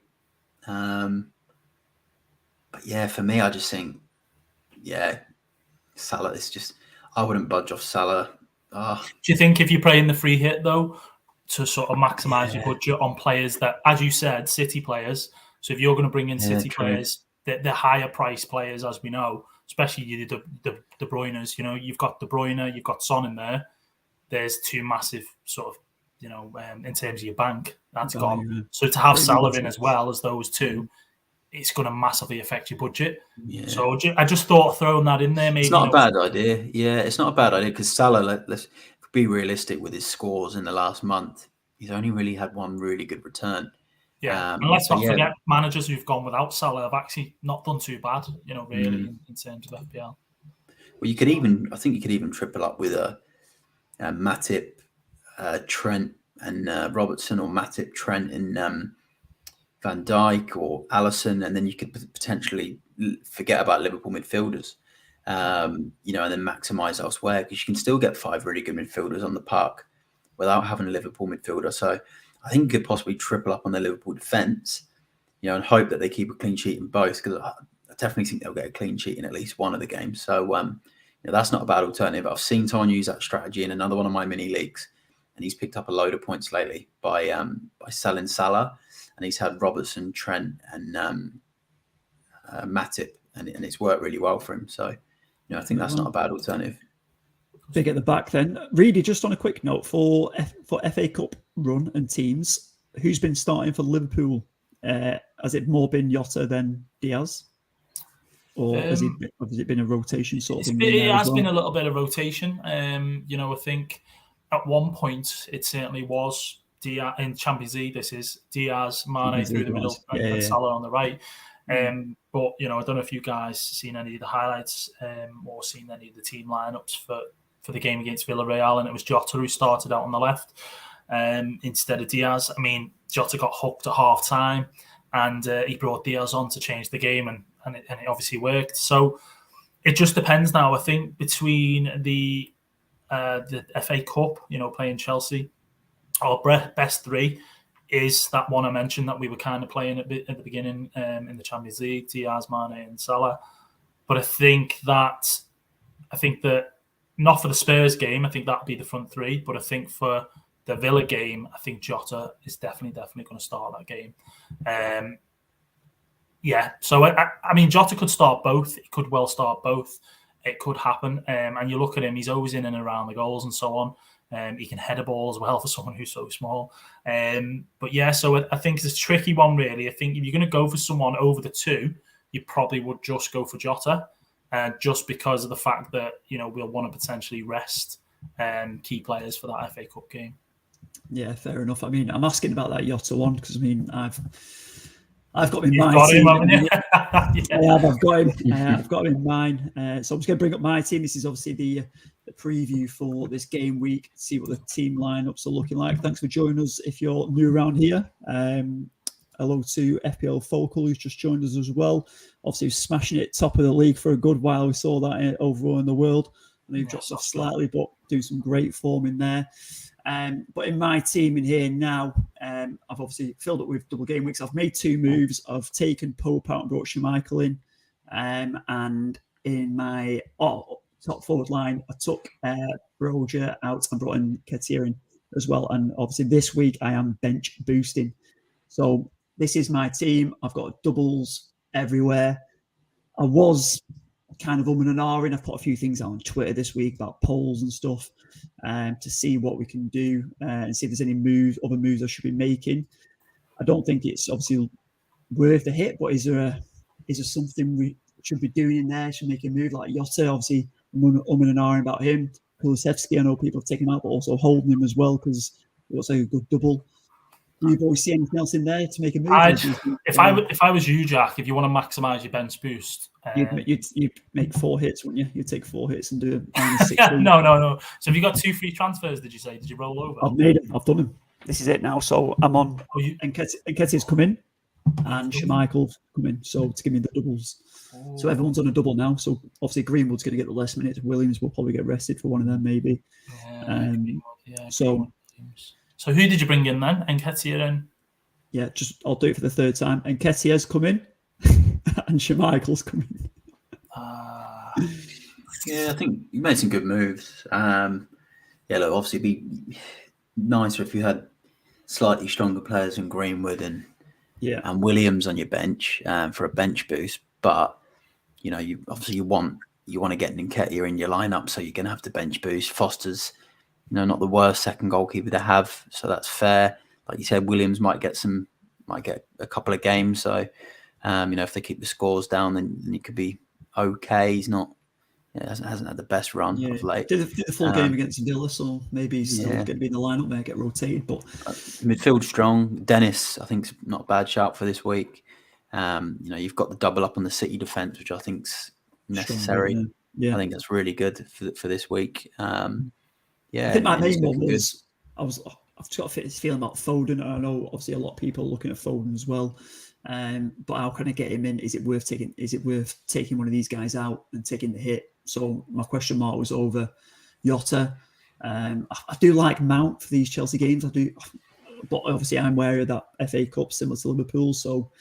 But yeah, for me, I just think, Salah is just... I wouldn't budge off Salah. Do you think if you're playing the free hit, though, to sort of maximise your budget on players that, as you said, City players, so if you're going to bring in City players, they're higher price players, as we know, especially the De Bruyne's, you've got De Bruyne, you've got Son in there. There's two massive sort of, in terms of your bank, that's gone. Yeah. So to have Salah in as well as those two, it's going to massively affect your budget. Yeah. So I just thought throwing that in there. Maybe it's not a bad idea. Yeah, it's not a bad idea because Salah, let's be realistic with his scores in the last month. He's only really had one really good return. Yeah, and let's not forget managers who've gone without Salah have actually not done too bad, really in terms of FPL. Well, I think you could even triple up with a Matip, Trent, and Robertson, or Matip, Trent, and Van Dijk or Alisson, and then you could potentially forget about Liverpool midfielders, and then maximise elsewhere because you can still get 5 really good midfielders on the park without having a Liverpool midfielder. So I think you could possibly triple up on the Liverpool defence, and hope that they keep a clean sheet in both, because I definitely think they'll get a clean sheet in at least one of the games. So that's not a bad alternative. I've seen someone use that strategy in another one of my mini leagues, and he's picked up a load of points lately by selling Salah. And he's had Robertson, Trent, and Matip, and it's worked really well for him. So, I think that's not a bad alternative. Big at the back then. Really, just on a quick note, for FA Cup run and teams, who's been starting for Liverpool? Has it more been Jota than Diaz? Or has it been a rotation sort of thing? It has been a little bit of rotation. I think at one point it certainly was Diaz in Champions League. This is Diaz, Mane through the middle, and Salah on the right. But I don't know if you guys seen any of the highlights or seen any of the team lineups for the game against Villarreal, and it was Jota who started out on the left instead of Diaz. I mean, Jota got hooked at half time, and he brought Diaz on to change the game, and it obviously worked. So it just depends now. I think between the FA Cup, playing Chelsea, our best three is that one I mentioned that we were kind of playing at the beginning in the Champions League, Diaz, Mane, and Salah. But I think that not for the Spurs game, I think that would be the front three. But I think for the Villa game, I think Jota is definitely going to start that game. So I mean, Jota could start both. He could well start both. It could happen. And you look at him; he's always in and around the goals and so on. He can head a ball as well for someone who's so small. So I think it's a tricky one, really. I think if you're going to go for someone over the two, you probably would just go for Jota, just because of the fact that, we'll want to potentially rest key players for that FA Cup game. Yeah, fair enough. I mean, I'm asking about that Jota one because, I mean, I've got him in mine. I've got him. I've got him in mine. So I'm just going to bring up my team. This is obviously the preview for this game week. See what the team lineups are looking like. Thanks for joining us. If you're new around here, hello to FPL Focal, who's just joined us as well. Obviously, smashing it top of the league for a good while. We saw that overall in the world. I know he dropped off slightly, but do some great form in there. But in my team in here now, I've obviously filled up with double game weeks. I've made 2 moves. I've taken Pope out and brought Schmeichel in. And in my top forward line, I took Broja out and brought in Nketiah in as well. And obviously this week I am bench boosting. So this is my team. I've got doubles everywhere. I was kind of and ahhing. I've put a few things out on Twitter this week about polls and stuff. to see what we can do and see if there's any other moves I should be making. I don't think it's obviously worth the hit, but is there something we should be doing in there? Should make a move like Jota? Obviously, I'm and ahhing about him. Kulusevski, I know people have taken out, but also holding him as well because it looks like a good double. Do you boys see anything else in there to make a move? If I was you, Jack, if you want to maximise your bench boost, you'd make 4 hits, wouldn't you? You'd take 4 hits and do -16. No. So have you got 2 free transfers? Did you say? Did you roll over? I've made them. I've done them. This is it now. So I'm on. Nketiah's come in, and Schmeichel's come in. So to give me the doubles. Oh. So everyone's on a double now. So obviously Greenwood's going to get the less minutes. Williams will probably get rested for one of them, maybe. So who did you bring in then? Nketiah in? Yeah, I'll do it for the 3rd time. Nketiah's come in, and Schmeichel's come in. Yeah, I think you made some good moves. Look, obviously, it'd be nicer if you had slightly stronger players than Greenwood and Williams on your bench for a bench boost. But you want to get Nketiah in your lineup, so you're going to have to bench boost. Foster's not the worst second goalkeeper to have, so that's fair. Like you said, Williams might get a couple of games. So if they keep the scores down, then he could be okay. He's not. Hasn't had the best run of late. Did the full game against Villa, so maybe he's still going to be in the lineup there, get rotated. But midfield strong. Dennis, I think, is not a bad shout for this week. You've got the double up on the City defence, which I think's necessary. Strong, yeah. I think that's really good for this week. I think my main one was I've got a feeling about Foden. I know obviously a lot of people are looking at Foden as well. But how can I get him in? Is it worth taking one of these guys out and taking the hit? So my question mark was over Jota. I do like Mount for these Chelsea games. I do, but obviously I'm wary of that FA Cup similar to Liverpool. So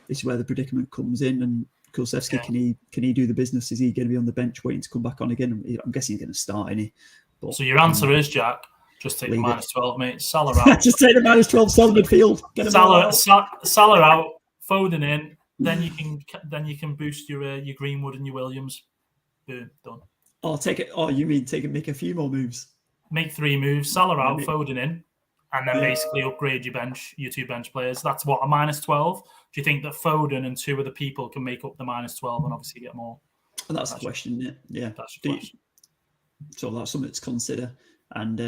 this is where the predicament comes in. And Kulusevski, can he do the business? Is he going to be on the bench waiting to come back on again? I'm guessing he's going to start, isn't he? But, so your answer is, Jack, just take the -12, mate. Salah out. Just take the -12 Salah midfield. Salah out. Foden in, then you can boost your Greenwood and your Williams. Boom, done. Make a few more moves. Make 3 moves. Salah out, Foden in, and then basically upgrade your 2 bench players. That's what, a -12. Do you think that Foden and 2 other people can make up the -12 and obviously get more? Well, that's the question. Yeah. That's the question. So that's something to consider. And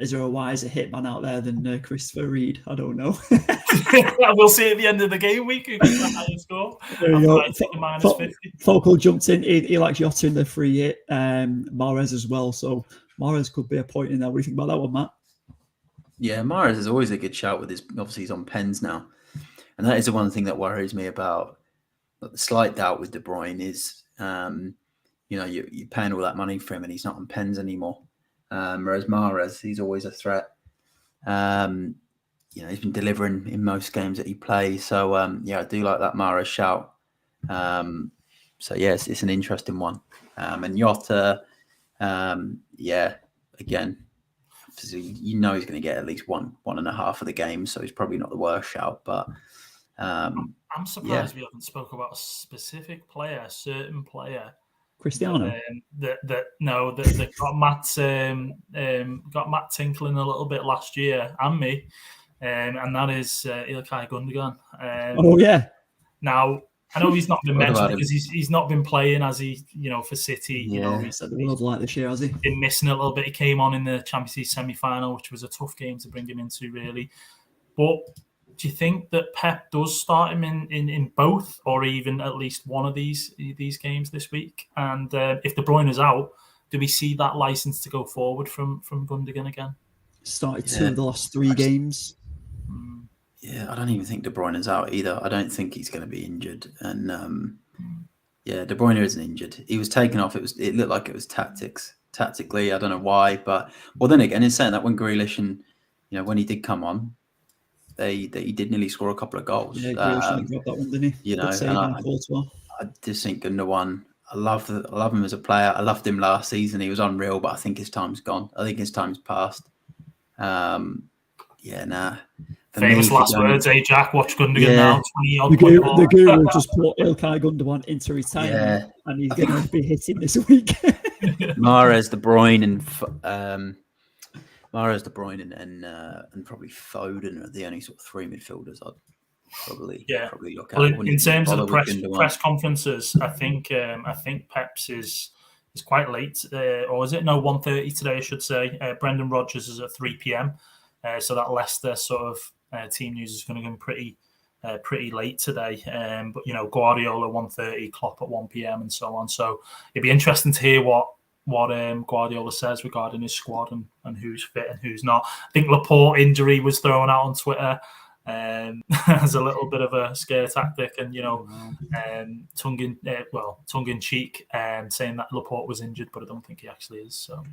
is there a wiser hitman out there than Christopher Reed? I don't know. We'll see at the end of the game week who gets the highest score. There you go. Focal jumped in. He likes Jota in the free hit. Mahrez as well. So Mahrez could be a point in there. What do you think about that one, Matt? Yeah, Mahrez is always a good shout with his. Obviously, he's on pens now, and that is the one thing that worries me about the slight doubt with De Bruyne is, you're paying all that money for him and he's not on pens anymore. Whereas Mahrez, he's always a threat. He's been delivering in most games that he plays. So, I do like that Mahrez shout. It's an interesting one. And Jota, again, he's going to get at least one and a half of the game. So he's probably not the worst shout. But I'm surprised we haven't spoke about a specific player, a certain player. Cristiano. That got Matt tinkling a little bit last year and me, and that is Ilkay Gundogan. Now I know he's not been mentioned because he's not been playing as he for City. He's at the world like this year, has he? Been missing a little bit. He came on in the Champions League semi-final, which was a tough game to bring him into, really. But do you think that Pep does start him in both, or even at least one of these games this week? And if De Bruyne is out, do we see that license to go forward from Gundogan again? Started 2 of the last 3 games. Yeah, I don't even think De Bruyne is out either. I don't think he's going to be injured. And De Bruyne isn't injured. He was taken off. It looked like it was tactically. I don't know why, but then again, in saying that, when Grealish and when he did come on, he did nearly score a couple of goals. Yeah, Grealish dropped that one, didn't he? I just think Gundogan. I love him as a player. I loved him last season. He was unreal, but I think his time's gone. I think his time's passed. Famous last words, Jack? Watch Gundogan now. 20-odd the guru just put Ilkay Gundogan into retirement, and he's going to be hitting this week. Mahrez, De Bruyne, and probably Foden are the only sort of three midfielders I'd probably look at. Well, in terms of the press conferences, I think Pep's is quite late, or is it? No, 1:30 today, I should say. Brendan Rodgers is at 3 p.m. So that Leicester sort of team news is going to come pretty late today. But Guardiola 1:30, Klopp at 1 p.m. and so on. So it'd be interesting to hear what Guardiola says regarding his squad and who's fit and who's not. I think Laporte injury was thrown out on Twitter as a little bit of a scare tactic, and tongue in cheek, saying that Laporte was injured, but I don't think he actually is. So.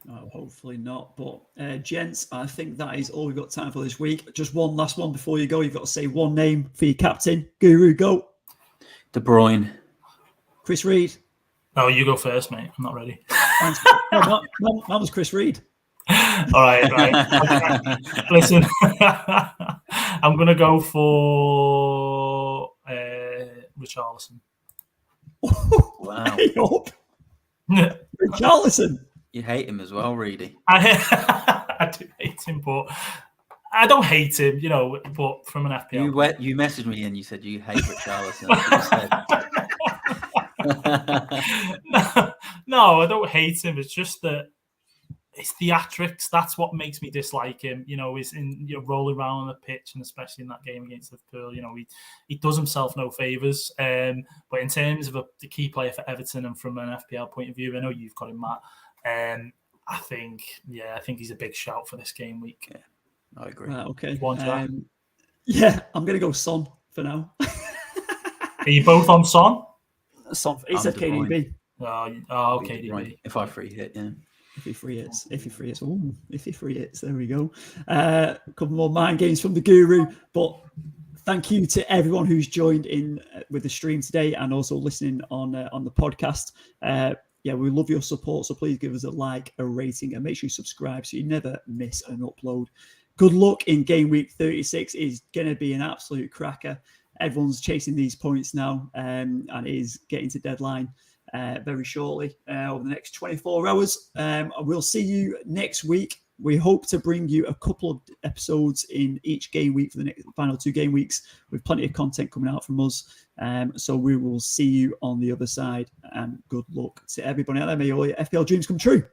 Oh, hopefully not. But gents, I think that is all we've got time for this week. Just one last one before you go. You've got to say one name for your captain. Guru, go. De Bruyne. Chris Reed. No, you go first, mate. I'm not ready. That was Chris Reed. All right. Listen, I'm going to go for Richarlison. Wow. Richarlison. You hate him as well, Reedy. I do hate him, but I don't hate him, but from an FPL. You messaged me and you said you hate Richarlison. No, I don't hate him. It's just that it's theatrics. That's what makes me dislike him. He's in rolling around on the pitch, and especially in that game against Liverpool, he does himself no favours. But in terms of the key player for Everton and from an FPL point of view, I know you've got him, Matt. I think he's a big shout for this game week. Yeah, I agree. Right, okay. Yeah, I'm going to go Son for now. Are you both on Son? Son. He said KDB. KDB. If I free hit, yeah. If he free hits. Ooh, if he free hits. There we go. A couple more mind games from the Guru. But thank you to everyone who's joined in with the stream today and also listening on the podcast. We love your support. So please give us a like, a rating, and make sure you subscribe so you never miss an upload. Good luck in game week 36. It's going to be an absolute cracker. Everyone's chasing these points now and is getting to deadline very shortly over the next 24 hours. We'll see you next week. We hope to bring you a couple of episodes in each game week for the next final 2 game weeks with plenty of content coming out from us. So we will see you on the other side, and good luck to everybody out there. May all your FPL dreams come true.